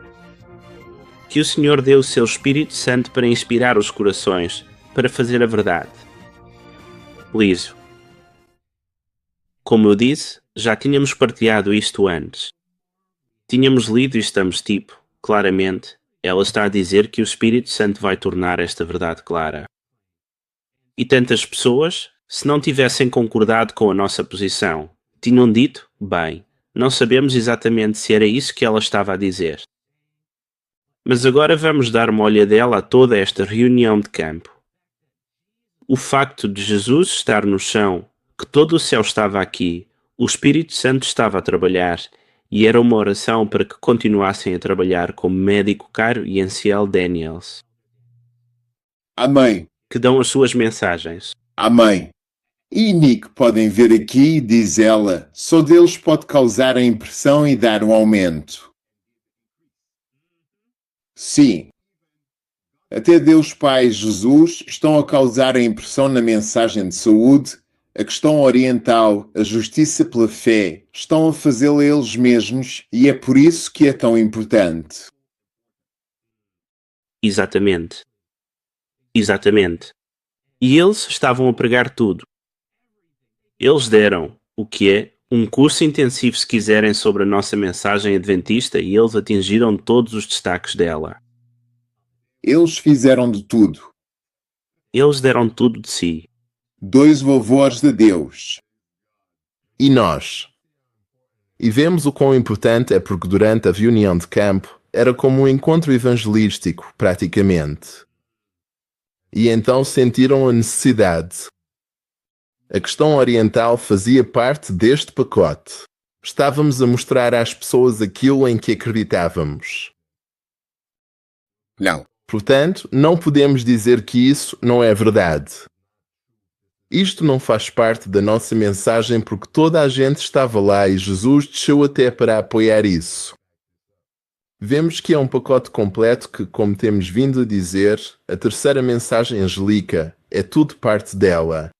Que o Senhor dê o seu Espírito Santo para inspirar os corações, para fazer a verdade. Liso. Como eu disse, já tínhamos partilhado isto antes. Tínhamos lido e estamos claramente, ela está a dizer que o Espírito Santo vai tornar esta verdade clara. E tantas pessoas, se não tivessem concordado com a nossa posição, tinham dito, bem, não sabemos exatamente se era isso que ela estava a dizer. Mas agora vamos dar uma olhadela a toda esta reunião de campo. O facto de Jesus estar no chão, que todo o céu estava aqui, o Espírito Santo estava a trabalhar, e era uma oração para que continuassem a trabalhar como médico Caro e Anciel Daniels. Amém. Que dão as suas mensagens. Amém. E Nick, podem ver aqui, diz ela, só Deus pode causar a impressão e dar um aumento. Sim. Até Deus Pai e Jesus estão a causar a impressão na mensagem de saúde, a questão oriental, a justiça pela fé, estão a fazê-la eles mesmos e é por isso que é tão importante. Exatamente. Exatamente. E eles estavam a pregar tudo. Eles deram, o que é, um curso intensivo se quiserem sobre a nossa mensagem adventista e eles atingiram todos os destaques dela. Eles fizeram de tudo. Eles deram tudo de si. 2 louvores de Deus. E nós? E vemos o quão importante é porque durante a reunião de campo era como um encontro evangelístico, praticamente. E então sentiram a necessidade. A questão oriental fazia parte deste pacote. Estávamos a mostrar às pessoas aquilo em que acreditávamos. Não. Portanto, não podemos dizer que isso não é verdade. Isto não faz parte da nossa mensagem porque toda a gente estava lá e Jesus desceu até para apoiar isso. Vemos que é um pacote completo que, como temos vindo a dizer, a terceira mensagem angélica é tudo parte dela.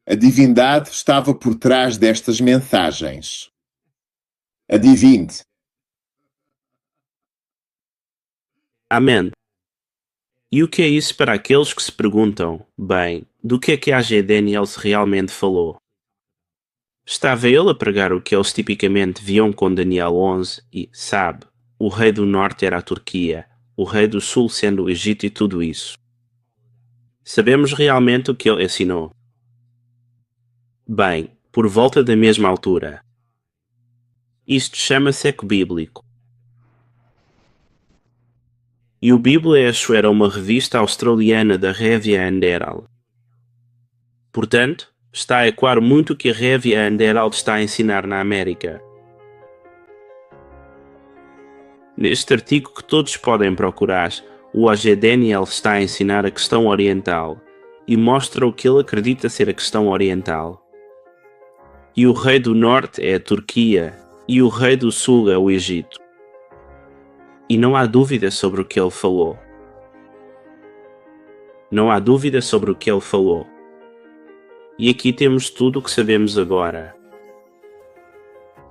A divindade estava por trás destas mensagens. Adivine. Amém. E o que é isso para aqueles que se perguntam, bem, do que a AG Daniels realmente falou? Estava ele a pregar o que eles tipicamente viam com Daniel 11 e, sabe, o rei do norte era a Turquia, o rei do sul sendo o Egito e tudo isso. Sabemos realmente o que ele ensinou? Bem, por volta da mesma altura. Isto chama-se eco bíblico. E o Bibliacho era uma revista australiana da Revia Anderal. Portanto, está a ecoar muito o que a Revia Anderal está a ensinar na América. Neste artigo que todos podem procurar, o AG Daniel está a ensinar a questão oriental e mostra o que ele acredita ser a questão oriental. E o rei do norte é a Turquia e o rei do sul é o Egito. E não há dúvida sobre o que ele falou. Não há dúvida sobre o que ele falou. E aqui temos tudo o que sabemos agora.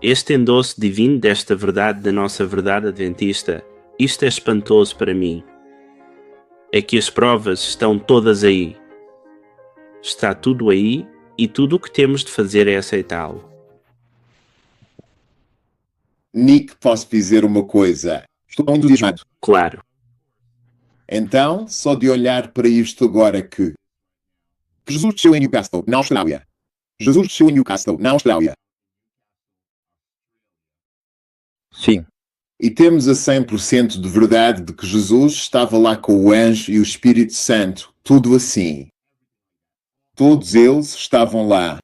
Este endosso divino desta verdade da nossa verdade adventista, isto é espantoso para mim. É que as provas estão todas aí. Está tudo aí e tudo o que temos de fazer é aceitá-lo. Nick, posso dizer uma coisa? Estou entusiasmado. Claro. Então, só de olhar para isto agora que Jesus desceu em Newcastle, na Austrália. Jesus desceu em Newcastle, na Austrália. Sim. E temos a 100% de verdade de que Jesus estava lá com o anjo e o Espírito Santo, tudo assim. Todos eles estavam lá.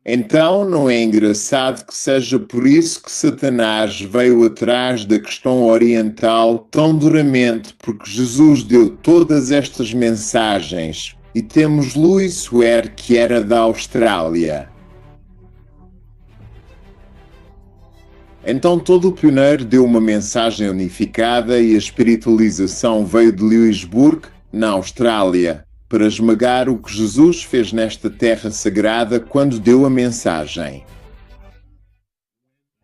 Então não é engraçado que seja por isso que Satanás veio atrás da questão oriental tão duramente, porque Jesus deu todas estas mensagens. E temos Louis Ware, que era da Austrália. Então todo o pioneiro deu uma mensagem unificada e a espiritualização veio de Louisburg, na Austrália, para esmagar o que Jesus fez nesta terra sagrada quando deu a mensagem.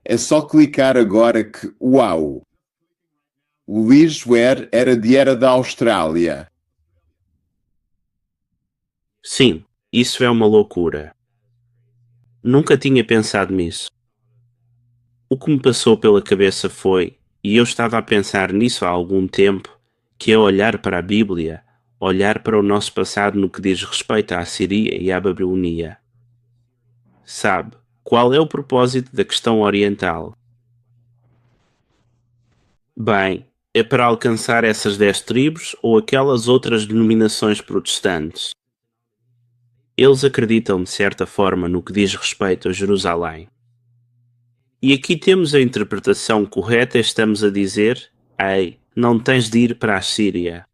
É só clicar agora que, uau! Louis Ware era da Austrália. Sim, isso é uma loucura. Nunca tinha pensado nisso. O que me passou pela cabeça foi, e eu estava a pensar nisso há algum tempo, que é olhar para a Bíblia, olhar para o nosso passado no que diz respeito à Síria e à Babilonia. Sabe, qual é o propósito da questão oriental? Bem, é para alcançar essas 10 tribos ou aquelas outras denominações protestantes. Eles acreditam de certa forma no que diz respeito a Jerusalém. E aqui temos a interpretação correta e estamos a dizer, ei, não tens de ir para a Síria.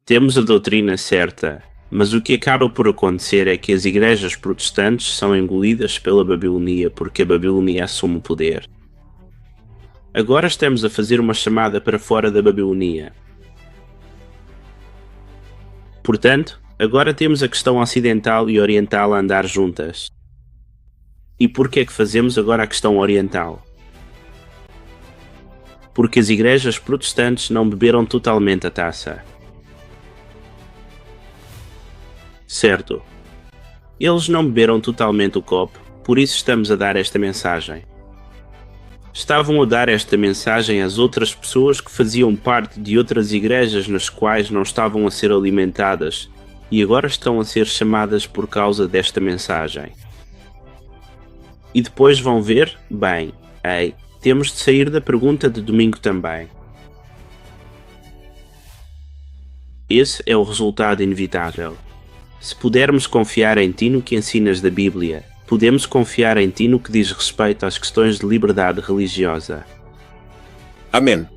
Temos a doutrina certa, mas o que acaba por acontecer é que as igrejas protestantes são engolidas pela Babilonia porque a Babilonia assume o poder. Agora estamos a fazer uma chamada para fora da Babilonia. Portanto, agora temos a questão ocidental e oriental a andar juntas. E por que é que fazemos agora a questão oriental? Porque as igrejas protestantes não beberam totalmente a taça. Certo. Eles não beberam totalmente o copo, por isso estamos a dar esta mensagem. Estavam a dar esta mensagem às outras pessoas que faziam parte de outras igrejas nas quais não estavam a ser alimentadas e agora estão a ser chamadas por causa desta mensagem. E depois vão ver, bem, ei, temos de sair da pergunta de domingo também. Esse é o resultado inevitável. Se pudermos confiar em ti no que ensinas da Bíblia, podemos confiar em ti no que diz respeito às questões de liberdade religiosa. Amém.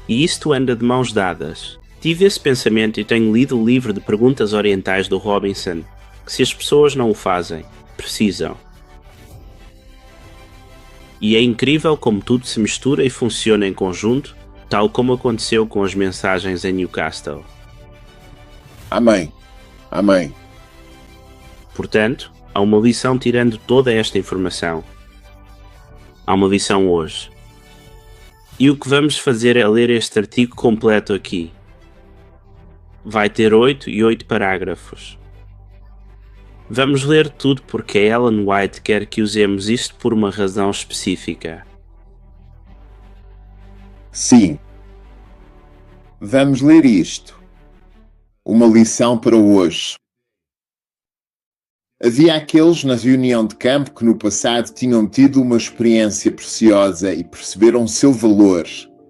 E isto anda de mãos dadas. Tive esse pensamento e tenho lido o livro de perguntas orientais do Robinson, que se as pessoas não o fazem, precisam. E é incrível como tudo se mistura e funciona em conjunto, tal como aconteceu com as mensagens em Newcastle. Amém. Amém. Portanto, há uma lição tirando toda esta informação. Há uma lição hoje. E o que vamos fazer é ler este artigo completo aqui. Vai ter 8 e 8 parágrafos. Vamos ler tudo porque a Ellen White quer que usemos isto por uma razão específica. Sim. Vamos ler isto. Uma lição para hoje. Havia aqueles na reunião de campo que no passado tinham tido uma experiência preciosa e perceberam seu valor,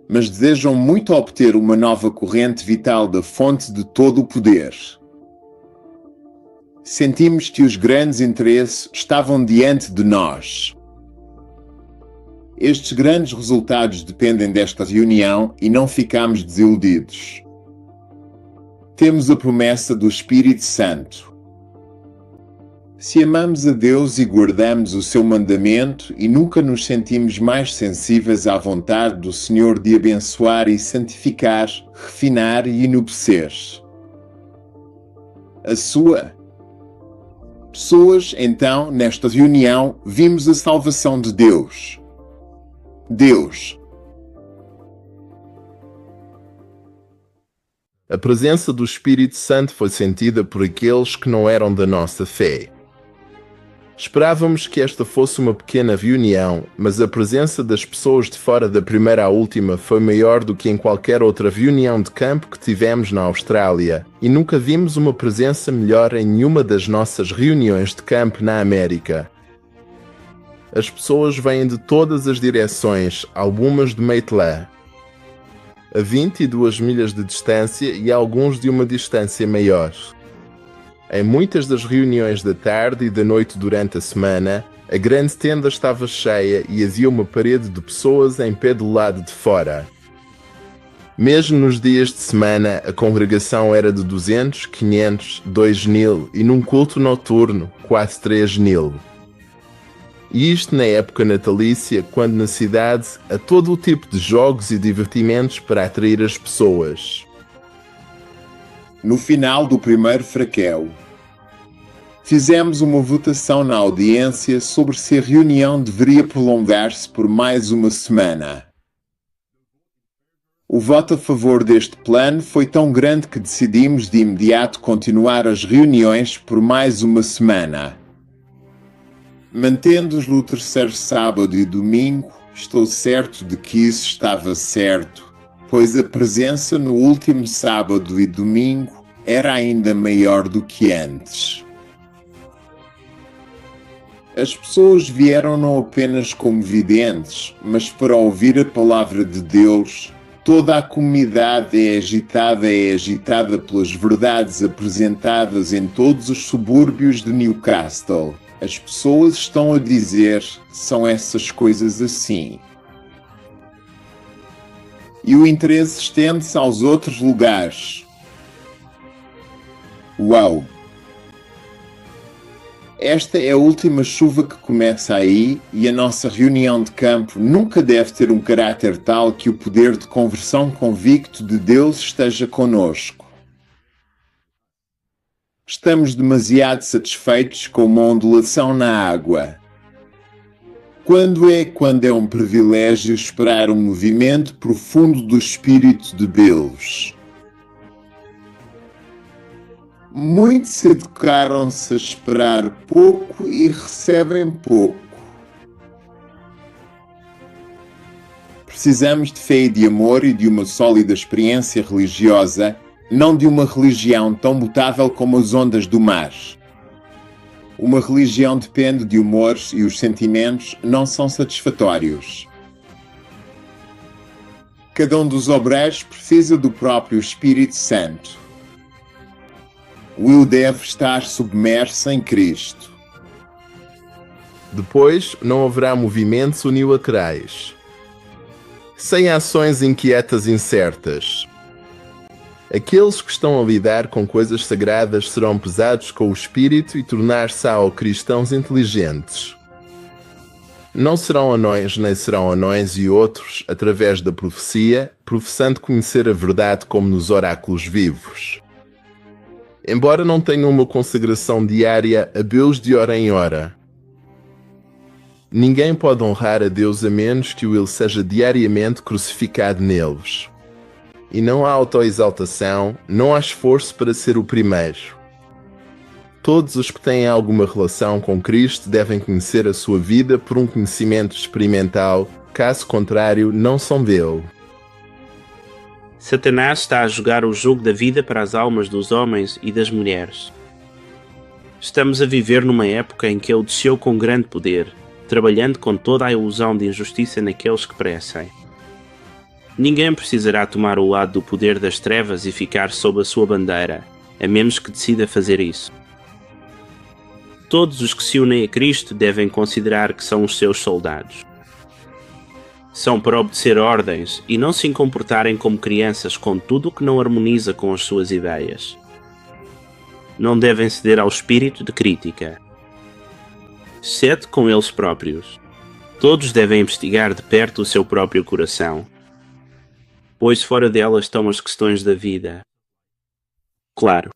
mas desejam muito obter uma nova corrente vital da fonte de todo o poder. Sentimos que os grandes interesses estavam diante de nós. Estes grandes resultados dependem desta reunião e não ficamos desiludidos. Temos a promessa do Espírito Santo. Se amamos a Deus e guardamos o seu mandamento e nunca nos sentimos mais sensíveis à vontade do Senhor de abençoar e santificar, refinar e enobrecer a sua. Pessoas, então, nesta reunião, vimos a salvação de Deus. A presença do Espírito Santo foi sentida por aqueles que não eram da nossa fé. Esperávamos que esta fosse uma pequena reunião, mas a presença das pessoas de fora da primeira à última foi maior do que em qualquer outra reunião de campo que tivemos na Austrália, e nunca vimos uma presença melhor em nenhuma das nossas reuniões de campo na América. As pessoas vêm de todas as direções, algumas de Maitland, a 22 milhas de distância e alguns de uma distância maior. Em muitas das reuniões da tarde e da noite durante a semana, a grande tenda estava cheia e havia uma parede de pessoas em pé do lado de fora. Mesmo nos dias de semana, a congregação era de 200, 500, 2.000 e num culto noturno, quase 3.000. E isto na época natalícia, quando na cidade há todo o tipo de jogos e divertimentos para atrair as pessoas. No final do primeiro fraquéu, fizemos uma votação na audiência sobre se a reunião deveria prolongar-se por mais uma semana. O voto a favor deste plano foi tão grande que decidimos de imediato continuar as reuniões por mais uma semana. Mantendo-os no terceiro sábado e domingo, estou certo de que isso estava certo, pois a presença no último sábado e domingo era ainda maior do que antes. As pessoas vieram não apenas como videntes, mas para ouvir a palavra de Deus. Toda a comunidade é agitada pelas verdades apresentadas em todos os subúrbios de Newcastle. As pessoas estão a dizer, são essas coisas assim. E o interesse estende-se aos outros lugares. Uau! Esta é a última chuva que começa aí e a nossa reunião de campo nunca deve ter um caráter tal que o poder de conversão convicto de Deus esteja conosco. Estamos demasiado satisfeitos com uma ondulação na água. Quando é um privilégio esperar um movimento profundo do espírito de Deus. Muitos educaram-se a esperar pouco e recebem pouco. Precisamos de fé e de amor e de uma sólida experiência religiosa, não de uma religião tão mutável como as ondas do mar. Uma religião depende de humores e os sentimentos não são satisfatórios. Cada um dos obreiros precisa do próprio Espírito Santo. Will deve estar submerso em Cristo. Depois, não haverá movimentos unilaterais. Sem ações inquietas incertas. Aqueles que estão a lidar com coisas sagradas serão pesados com o espírito e tornar-se cristãos inteligentes. Não serão anões nem serão anões e outros, através da profecia, professando conhecer a verdade como nos oráculos vivos. Embora não tenham uma consagração diária a Deus de hora em hora. Ninguém pode honrar a Deus a menos que Ele seja diariamente crucificado neles. E não há autoexaltação, não há esforço para ser o primeiro. Todos os que têm alguma relação com Cristo devem conhecer a sua vida por um conhecimento experimental, caso contrário, não são dele. Satanás está a jogar o jogo da vida para as almas dos homens e das mulheres. Estamos a viver numa época em que ele desceu com grande poder, trabalhando com toda a ilusão de injustiça naqueles que perecem. Ninguém precisará tomar o lado do poder das trevas e ficar sob a sua bandeira, a menos que decida fazer isso. Todos os que se unem a Cristo devem considerar que são os seus soldados. São para obedecer ordens e não se comportarem como crianças com tudo o que não harmoniza com as suas ideias. Não devem ceder ao espírito de crítica. Cede com eles próprios. Todos devem investigar de perto o seu próprio coração, pois fora dela estão as questões da vida. Claro,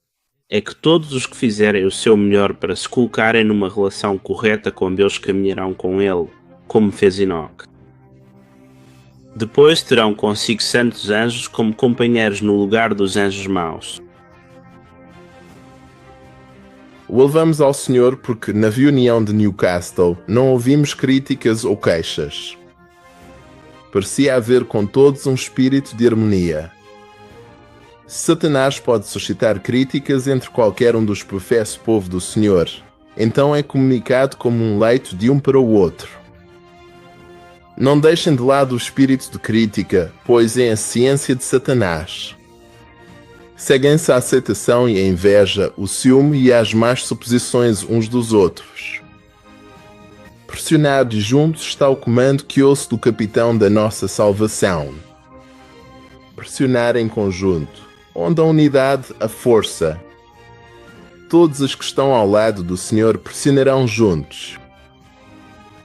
é que todos os que fizerem o seu melhor para se colocarem numa relação correta com Deus caminharão com Ele, como fez Enoque. Depois terão consigo santos anjos como companheiros no lugar dos anjos maus. Louvamos ao Senhor porque na reunião de Newcastle não ouvimos críticas ou queixas. Parecia haver com todos um espírito de harmonia. Satanás pode suscitar críticas entre qualquer um dos professos povo do Senhor, então é comunicado como um leito de um para o outro. Não deixem de lado o espírito de crítica, pois é a ciência de Satanás. Seguem-se a aceitação e a inveja, o ciúme e as más suposições uns dos outros. Pressionados juntos está o comando que ouço do capitão da nossa salvação. Pressionar em conjunto, onde a unidade, a força. Todos os que estão ao lado do Senhor pressionarão juntos.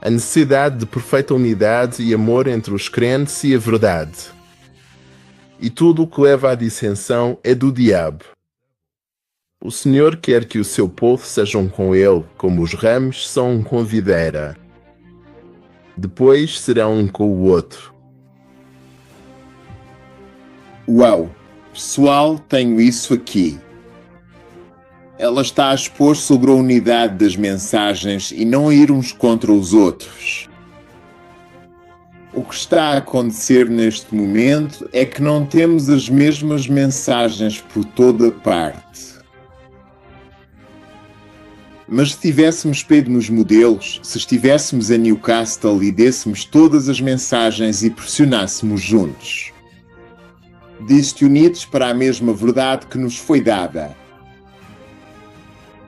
A necessidade de perfeita unidade e amor entre os crentes e a verdade. E tudo o que leva à dissensão é do diabo. O Senhor quer que o seu povo sejam com ele, como os ramos são um com a videira. Depois serão um com o outro. Uau! Pessoal, tenho isso aqui. Ela está a expor sobre a unidade das mensagens e não a ir uns contra os outros. O que está a acontecer neste momento é que não temos as mesmas mensagens por toda parte. Mas se tivéssemos pego nos modelos, se estivéssemos a Newcastle e dêssemos todas as mensagens e pressionássemos juntos. Diz-te unidos para a mesma verdade que nos foi dada.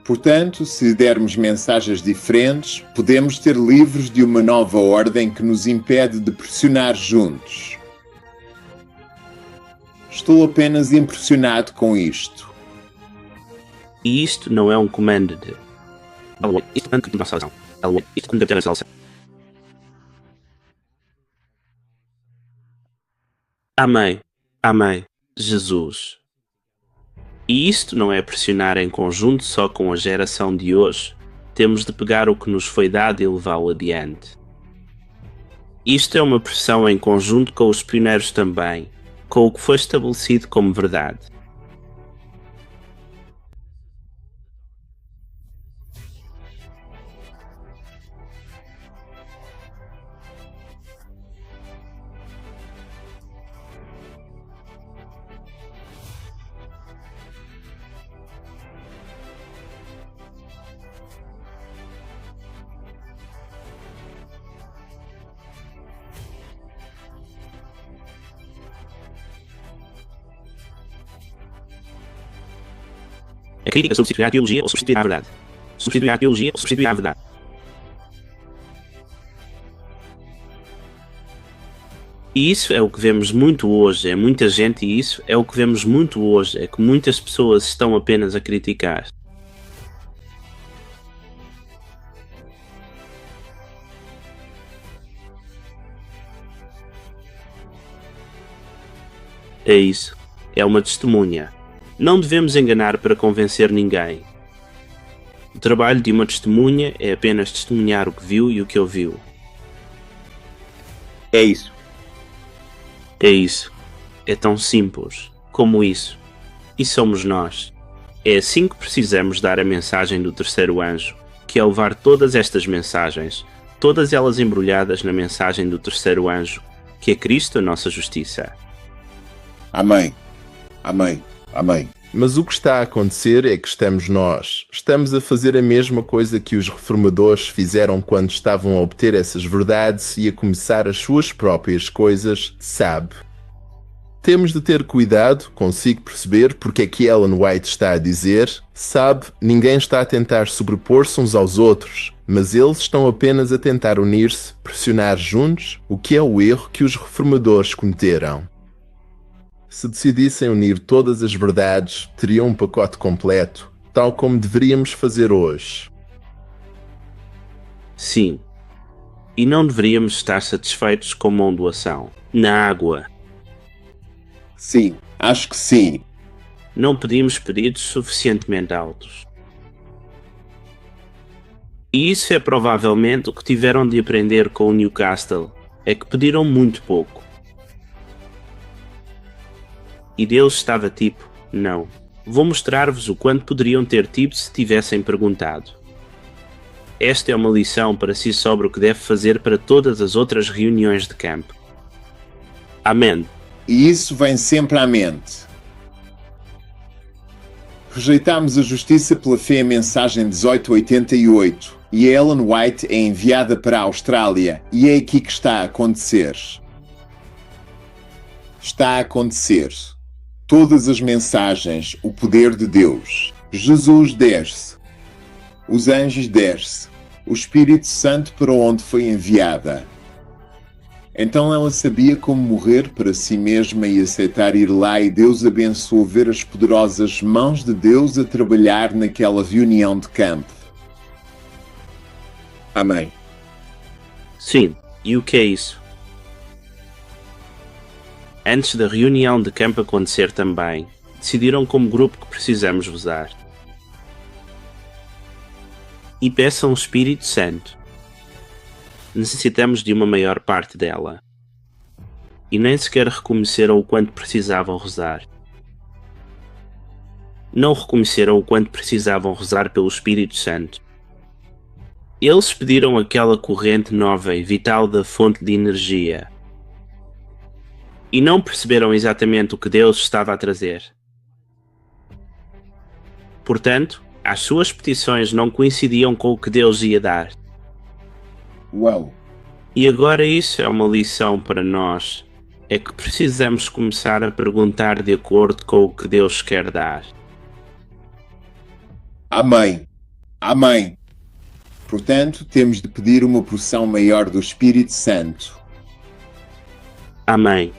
Portanto, se dermos mensagens diferentes, podemos ter livros de uma nova ordem que nos impede de pressionar juntos. Estou apenas impressionado com isto. E isto não é um comando de... Amém. Amém. Jesus. E isto não é pressionar em conjunto só com a geração de hoje. Temos de pegar o que nos foi dado e levá-lo adiante. Isto é uma pressão em conjunto com os pioneiros também, com o que foi estabelecido como verdade. A crítica substitui a teologia ou substitui a verdade. Substitui a teologia ou substitui a verdade. E isso é o que vemos muito hoje, é muita gente, e isso é o que vemos muito hoje, é que muitas pessoas estão apenas a criticar. É isso, é uma testemunha. Não devemos enganar para convencer ninguém. O trabalho de uma testemunha é apenas testemunhar o que viu e o que ouviu. É isso. É isso. É tão simples como isso. E somos nós. É assim que precisamos dar a mensagem do terceiro anjo, que é levar todas estas mensagens, todas elas embrulhadas na mensagem do terceiro anjo, que é Cristo, a nossa justiça. Amém. Amém. Amém. Mas o que está a acontecer é que estamos a fazer a mesma coisa que os reformadores fizeram quando estavam a obter essas verdades e a começar as suas próprias coisas, sabe? Temos de ter cuidado, consigo perceber porque é que Ellen White está a dizer, sabe, ninguém está a tentar sobrepor-se uns aos outros, mas eles estão apenas a tentar unir-se, pressionar juntos, o que é o erro que os reformadores cometeram. Se decidissem unir todas as verdades, teriam um pacote completo, tal como deveríamos fazer hoje. Sim. E não deveríamos estar satisfeitos com uma ondulação na água. Sim, acho que sim. Não pedimos pedidos suficientemente altos. E isso é provavelmente o que tiveram de aprender com o Newcastle, é que pediram muito pouco. E Deus estava tipo, não, vou mostrar-vos o quanto poderiam ter tido se tivessem perguntado. Esta é uma lição para si sobre o que deve fazer para todas as outras reuniões de campo. Amém. E isso vem sempre à mente. Rejeitamos a justiça pela fé em mensagem 1888 e a Ellen White é enviada para a Austrália e é aqui que está a acontecer. Está a acontecer. Todas as mensagens, o poder de Deus. Jesus desce. Os anjos desce. O Espírito Santo para onde foi enviada. Então ela sabia como morrer para si mesma e aceitar ir lá, e Deus abençoou ver as poderosas mãos de Deus a trabalhar naquela reunião de campo. Amém. Sim, e o que é isso? Antes da reunião de campo acontecer também, decidiram como grupo que precisamos usar. E peçam o Espírito Santo. Necessitamos de uma maior parte dela. E nem sequer reconheceram o quanto precisavam rezar. Não reconheceram o quanto precisavam rezar pelo Espírito Santo. Eles pediram aquela corrente nova e vital da fonte de energia. E não perceberam exatamente o que Deus estava a trazer. Portanto, as suas petições não coincidiam com o que Deus ia dar. Uau! E agora isso é uma lição para nós. É que precisamos começar a perguntar de acordo com o que Deus quer dar. Amém. Amém. Portanto, temos de pedir uma porção maior do Espírito Santo. Amém.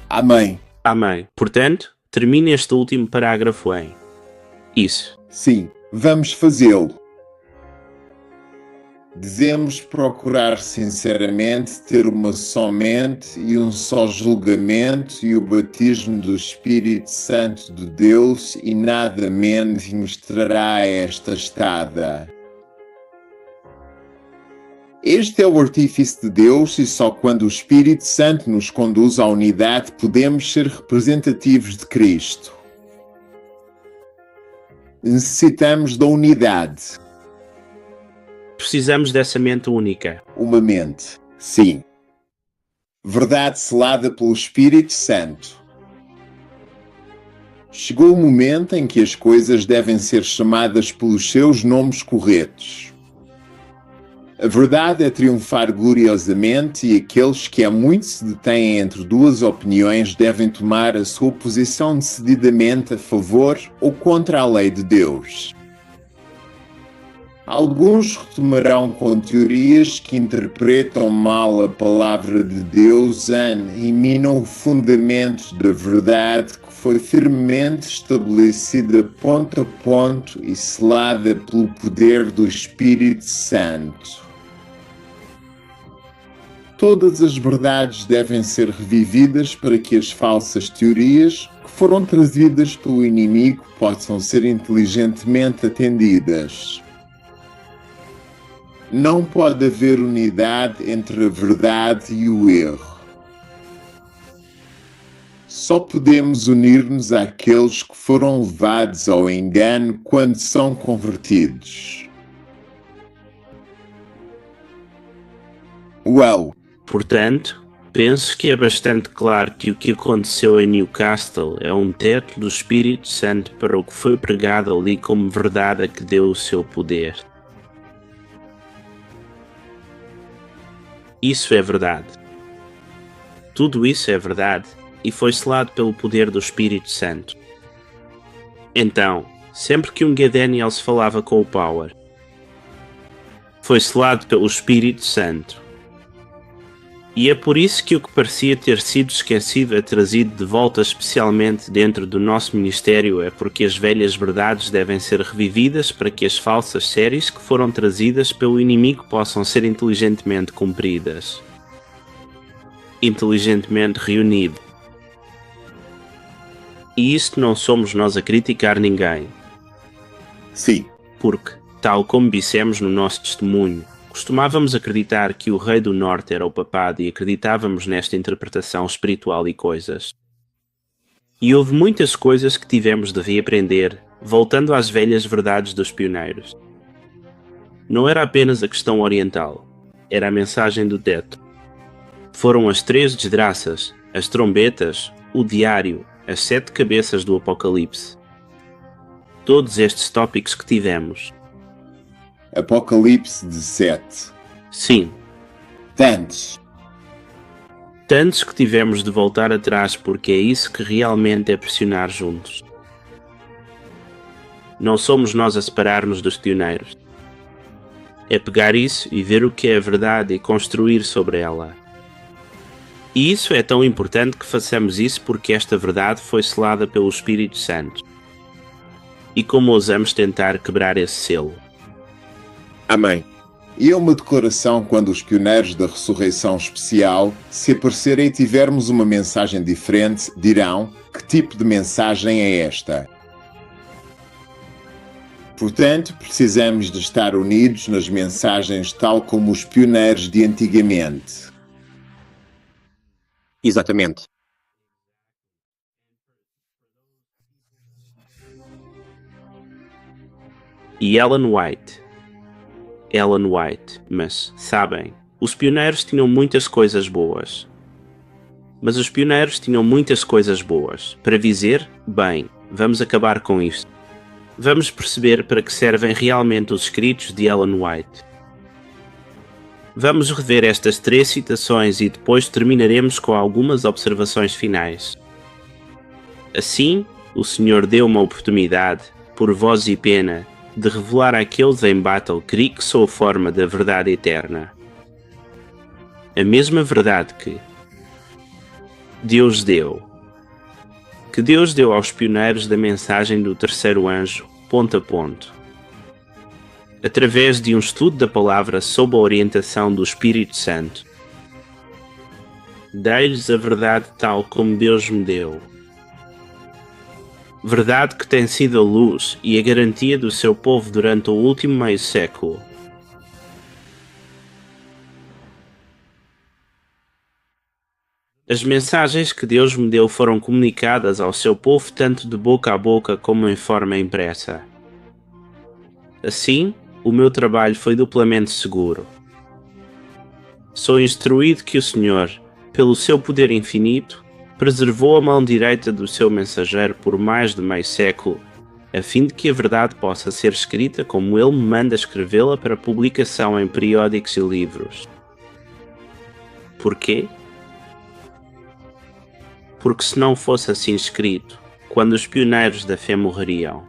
Amém. Amém. Portanto, termine este último parágrafo em isso. Sim, vamos fazê-lo. Devemos procurar sinceramente ter uma só mente e um só julgamento e o batismo do Espírito Santo de Deus, e nada menos mostrará esta estada. Este é o artifício de Deus, e só quando o Espírito Santo nos conduz à unidade podemos ser representativos de Cristo. Necessitamos da unidade. Precisamos dessa mente única. Uma mente, sim. Verdade selada pelo Espírito Santo. Chegou o momento em que as coisas devem ser chamadas pelos seus nomes corretos. A verdade é triunfar gloriosamente e aqueles que há muito se detêm entre duas opiniões devem tomar a sua posição decididamente a favor ou contra a lei de Deus. Alguns retomarão com teorias que interpretam mal a palavra de Deus e minam o fundamento da verdade que foi firmemente estabelecida ponto a ponto e selada pelo poder do Espírito Santo. Todas as verdades devem ser revividas para que as falsas teorias que foram trazidas pelo inimigo possam ser inteligentemente atendidas. Não pode haver unidade entre a verdade e o erro. Só podemos unir-nos àqueles que foram levados ao engano quando são convertidos. Uau! Portanto, penso que é bastante claro que o que aconteceu em Newcastle é um teto do Espírito Santo para o que foi pregado ali como verdade a que deu o seu poder. Isso é verdade. Tudo isso é verdade e foi selado pelo poder do Espírito Santo. Então, sempre que um Daniel se falava com o Power, foi selado pelo Espírito Santo. E é por isso que o que parecia ter sido esquecido é trazido de volta especialmente dentro do nosso ministério, é porque as velhas verdades devem ser revividas para que as falsas séries que foram trazidas pelo inimigo possam ser inteligentemente cumpridas. Inteligentemente reunido. E isto não somos nós a criticar ninguém. Sim. Porque, tal como dissemos no nosso testemunho, costumávamos acreditar que o Rei do Norte era o papado e acreditávamos nesta interpretação espiritual e coisas. E houve muitas coisas que tivemos de reaprender, voltando às velhas verdades dos pioneiros. Não era apenas a questão oriental, era a mensagem do teto. Foram as 3 desgraças, as trombetas, o diário, as 7 cabeças do Apocalipse. Todos estes tópicos que tivemos. Apocalipse 17. Sim. Tantos que tivemos de voltar atrás porque é isso que realmente é pressionar juntos. Não somos nós a separar-nos dos pioneiros. É pegar isso e ver o que é a verdade e construir sobre ela. E isso é tão importante que façamos isso porque esta verdade foi selada pelo Espírito Santo. E como ousamos tentar quebrar esse selo? Amém. E é uma declaração quando os pioneiros da ressurreição especial, se aparecerem e tivermos uma mensagem diferente, dirão: que tipo de mensagem é esta? Portanto, precisamos de estar unidos nas mensagens tal como os pioneiros de antigamente. Exatamente. E Ellen White, mas, sabem, os pioneiros tinham muitas coisas boas. Mas os pioneiros tinham muitas coisas boas. Para dizer, bem, vamos acabar com isto. Vamos perceber para que servem realmente os escritos de Ellen White. Vamos rever estas 3 citações e depois terminaremos com algumas observações finais. Assim, o Senhor deu uma oportunidade, por voz e pena, de revelar àqueles em Battle Creek sob a forma da verdade eterna. A mesma verdade que Deus deu aos pioneiros da mensagem do terceiro anjo, ponto a ponto. Através de um estudo da palavra sob a orientação do Espírito Santo. Dei-lhes a verdade tal como Deus me deu. Verdade que tem sido a luz e a garantia do seu povo durante o último meio século. As mensagens que Deus me deu foram comunicadas ao seu povo tanto de boca a boca como em forma impressa. Assim, o meu trabalho foi duplamente seguro. Sou instruído que o Senhor, pelo seu poder infinito, preservou a mão direita do seu mensageiro por mais de meio século a fim de que a verdade possa ser escrita como ele me manda escrevê-la para publicação em periódicos e livros. Porquê? Porque se não fosse assim escrito, quando os pioneiros da fé morreriam,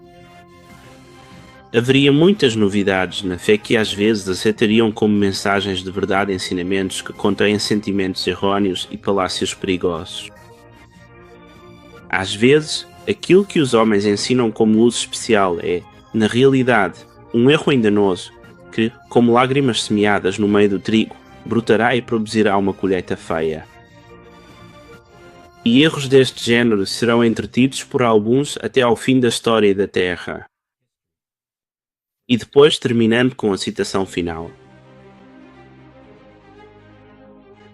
haveria muitas novidades na fé que às vezes aceitariam como mensagens de verdade e ensinamentos que contêm sentimentos errôneos e falácias perigosos. Às vezes, aquilo que os homens ensinam como luz especial é, na realidade, um erro enganoso que, como lágrimas semeadas no meio do trigo, brotará e produzirá uma colheita feia. E erros deste género serão entretidos por alguns até ao fim da história da Terra. E depois terminando com a citação final.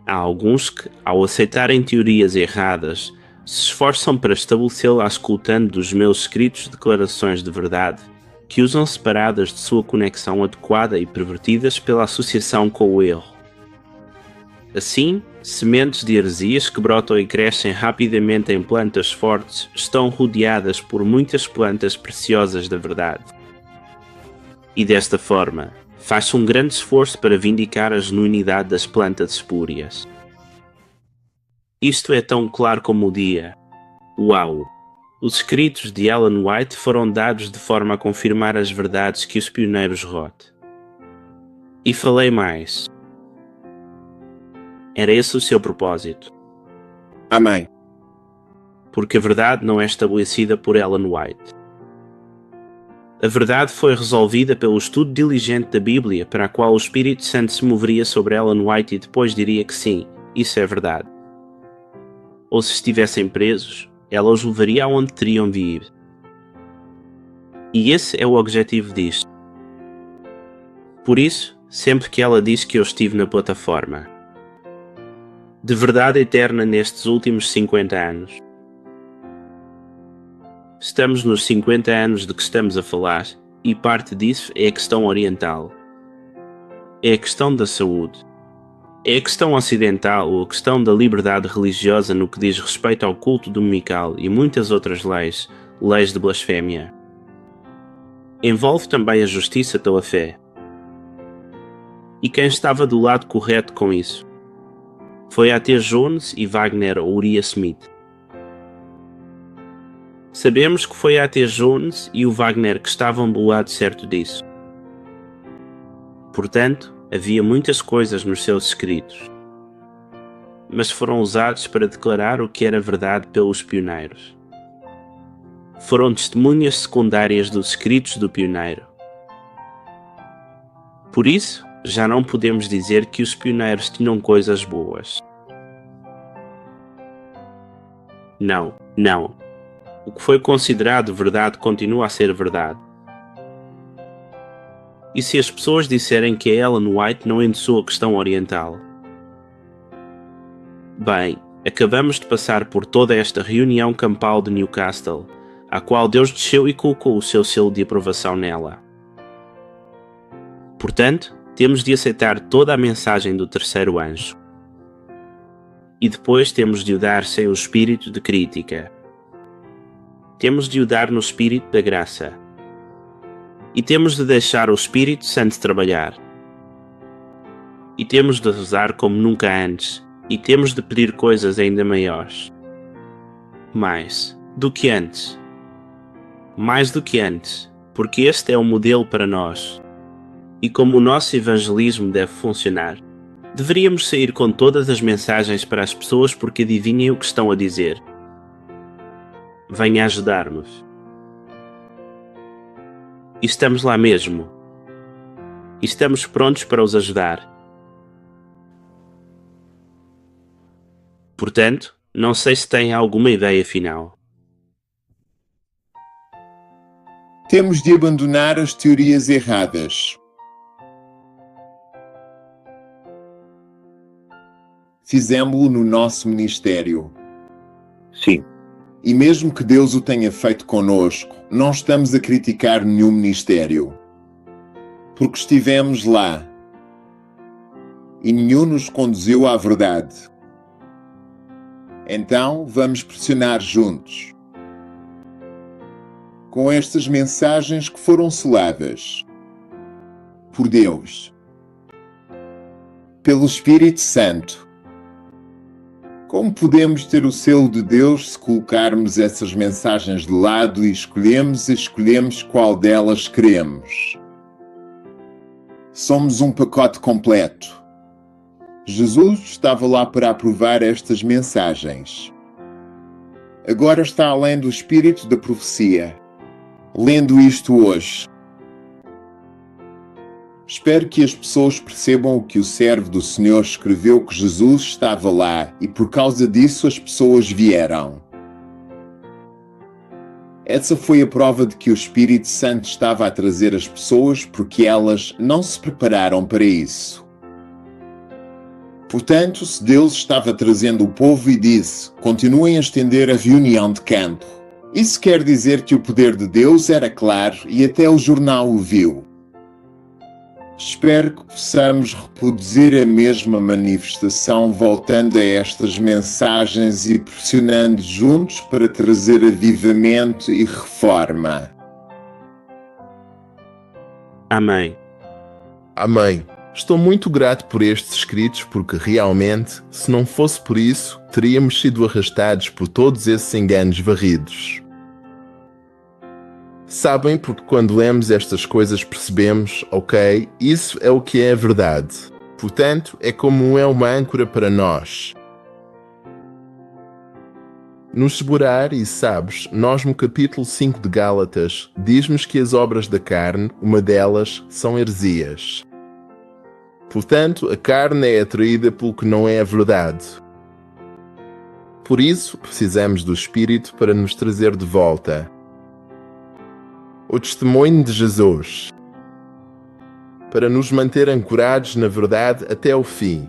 Há alguns que, ao aceitarem teorias erradas, se esforçam para estabelecê-la escutando dos meus escritos declarações de verdade, que usam separadas de sua conexão adequada e pervertidas pela associação com o erro. Assim, sementes de heresias que brotam e crescem rapidamente em plantas fortes estão rodeadas por muitas plantas preciosas da verdade. E desta forma, faz-se um grande esforço para vindicar a genuinidade das plantas espúrias. Isto é tão claro como o dia. Uau! Os escritos de Ellen White foram dados de forma a confirmar as verdades que os pioneiros Roth. E falei mais. Era esse o seu propósito. Amém. Porque a verdade não é estabelecida por Ellen White. A verdade foi resolvida pelo estudo diligente da Bíblia, para a qual o Espírito Santo se moveria sobre Ellen White e depois diria que sim, isso é verdade. Ou se estivessem presos, ela os levaria aonde teriam de ir. E esse é o objetivo disto. Por isso, sempre que ela diz que eu estive na plataforma, de verdade eterna nestes últimos 50 anos. Estamos nos 50 anos de que estamos a falar, e parte disso é a questão oriental. É a questão da saúde. É a questão ocidental ou a questão da liberdade religiosa no que diz respeito ao culto dominical e muitas outras leis de blasfémia. Envolve também a justiça pela fé. E quem estava do lado correto com isso? Foi A.T. Jones e Wagner ou Uriah Smith. Sabemos que foi A.T. Jones e o Wagner que estavam do lado certo disso. Portanto, havia muitas coisas nos seus escritos, mas foram usados para declarar o que era verdade pelos pioneiros. Foram testemunhas secundárias dos escritos do pioneiro. Por isso, já não podemos dizer que os pioneiros tinham coisas boas. Não. O que foi considerado verdade continua a ser verdade. E se as pessoas disserem que a Ellen White não endossou a questão oriental? Bem, acabamos de passar por toda esta reunião campal de Newcastle, a qual Deus desceu e colocou o seu selo de aprovação nela. Portanto, temos de aceitar toda a mensagem do terceiro anjo. E depois temos de o dar sem o espírito de crítica. Temos de o dar no espírito da graça. E temos de deixar o Espírito Santo trabalhar. E temos de rezar como nunca antes. E temos de pedir coisas ainda maiores. Mais do que antes. Mais do que antes, porque este é o modelo para nós. E como o nosso evangelismo deve funcionar, deveríamos sair com todas as mensagens para as pessoas porque adivinhem o que estão a dizer. Venha ajudar-nos. E estamos lá mesmo. E estamos prontos para os ajudar. Portanto, não sei se têm alguma ideia final. Temos de abandonar as teorias erradas. Fizemo-lo no nosso ministério. Sim. E mesmo que Deus o tenha feito conosco, não estamos a criticar nenhum ministério. Porque estivemos lá. E nenhum nos conduziu à verdade. Então, vamos pressionar juntos. com estas mensagens que foram seladas por Deus, pelo Espírito Santo. Como podemos ter o selo de Deus se colocarmos essas mensagens de lado e escolhemos qual delas queremos? Somos um pacote completo. Jesus estava lá para aprovar estas mensagens. Agora está além do espírito da profecia. Lendo isto hoje, espero que as pessoas percebam o que o servo do Senhor escreveu, que Jesus estava lá e por causa disso as pessoas vieram. Essa foi a prova de que o Espírito Santo estava a trazer as pessoas porque elas não se prepararam para isso. Portanto, se Deus estava trazendo o povo e disse, continuem a estender a reunião de campo, isso quer dizer que o poder de Deus era claro e até o jornal o viu. Espero que possamos reproduzir a mesma manifestação voltando a estas mensagens e pressionando juntos para trazer avivamento e reforma. Amém. Amém. Estou muito grato por estes escritos porque realmente, se não fosse por isso, teríamos sido arrastados por todos esses enganos varridos. Sabem, porque quando lemos estas coisas percebemos, ok, isso é o que é a verdade. Portanto, é como uma âncora para nós. Nos segurar, e sabes, nós no capítulo 5 de Gálatas, diz-nos que as obras da carne, uma delas, são heresias. Portanto, a carne é atraída pelo que não é a verdade. Por isso, precisamos do Espírito para nos trazer de volta o testemunho de Jesus, para nos manter ancorados na verdade até o fim.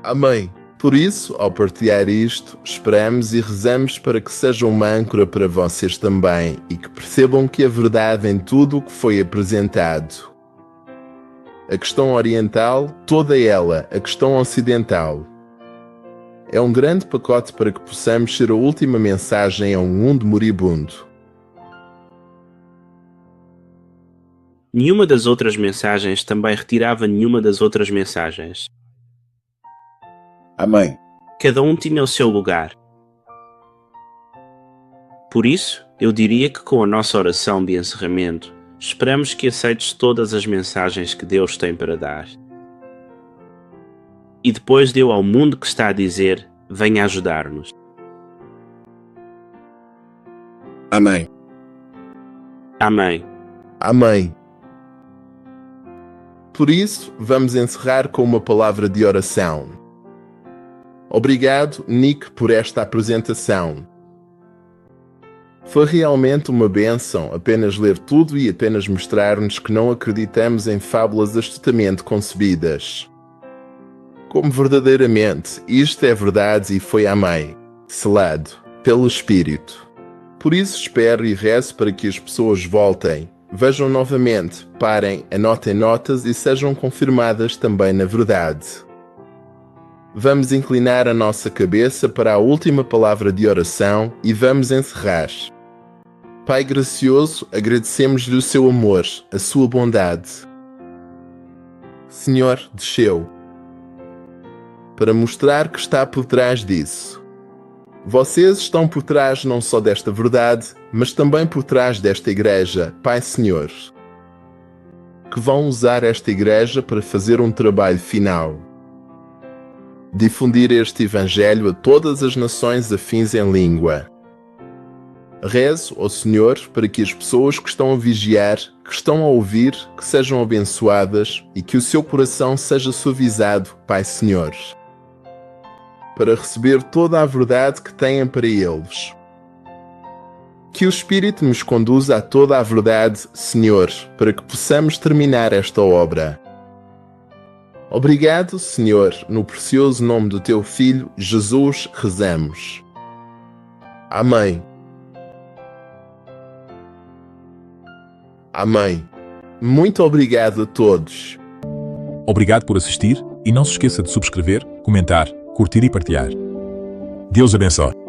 Amém. Por isso, ao partilhar isto, esperamos e rezamos para que seja uma âncora para vocês também e que percebam que a verdade em tudo o que foi apresentado. A questão oriental, toda ela, a questão ocidental. É um grande pacote para que possamos ser a última mensagem a um mundo moribundo. Nenhuma das outras mensagens também retirava nenhuma das outras mensagens. Amém. Cada um tinha o seu lugar. Por isso, eu diria que com a nossa oração de encerramento, esperamos que aceites todas as mensagens que Deus tem para dar. E depois deu ao mundo que está a dizer, venha ajudar-nos. Amém. Amém. Amém. Por isso, vamos encerrar com uma palavra de oração. Obrigado, Nick, por esta apresentação. Foi realmente uma bênção apenas ler tudo e apenas mostrar-nos que não acreditamos em fábulas astutamente concebidas. Como verdadeiramente isto é verdade e foi amém, selado pelo Espírito. Por isso espero e rezo para que as pessoas voltem, vejam novamente, parem, anotem notas e sejam confirmadas também na verdade. Vamos inclinar a nossa cabeça para a última palavra de oração e vamos encerrar. Pai gracioso, agradecemos-lhe o seu amor, a sua bondade. Senhor, desceu para mostrar que está por trás disso. Vocês estão por trás não só desta verdade, mas também por trás desta igreja, Pai Senhor, que vão usar esta igreja para fazer um trabalho final. Difundir este Evangelho a todas as nações afins em língua. Rezo ao Senhor para que as pessoas que estão a vigiar, que estão a ouvir, que sejam abençoadas e que o seu coração seja suavizado, Pai Senhor, para receber toda a verdade que têm para eles. Que o Espírito nos conduza a toda a verdade, Senhor, para que possamos terminar esta obra. Obrigado, Senhor, no precioso nome do Teu Filho, Jesus, rezamos. Amém. Amém. Muito obrigado a todos. Obrigado por assistir e não se esqueça de subscrever, comentar, curtir e partilhar. Deus abençoe.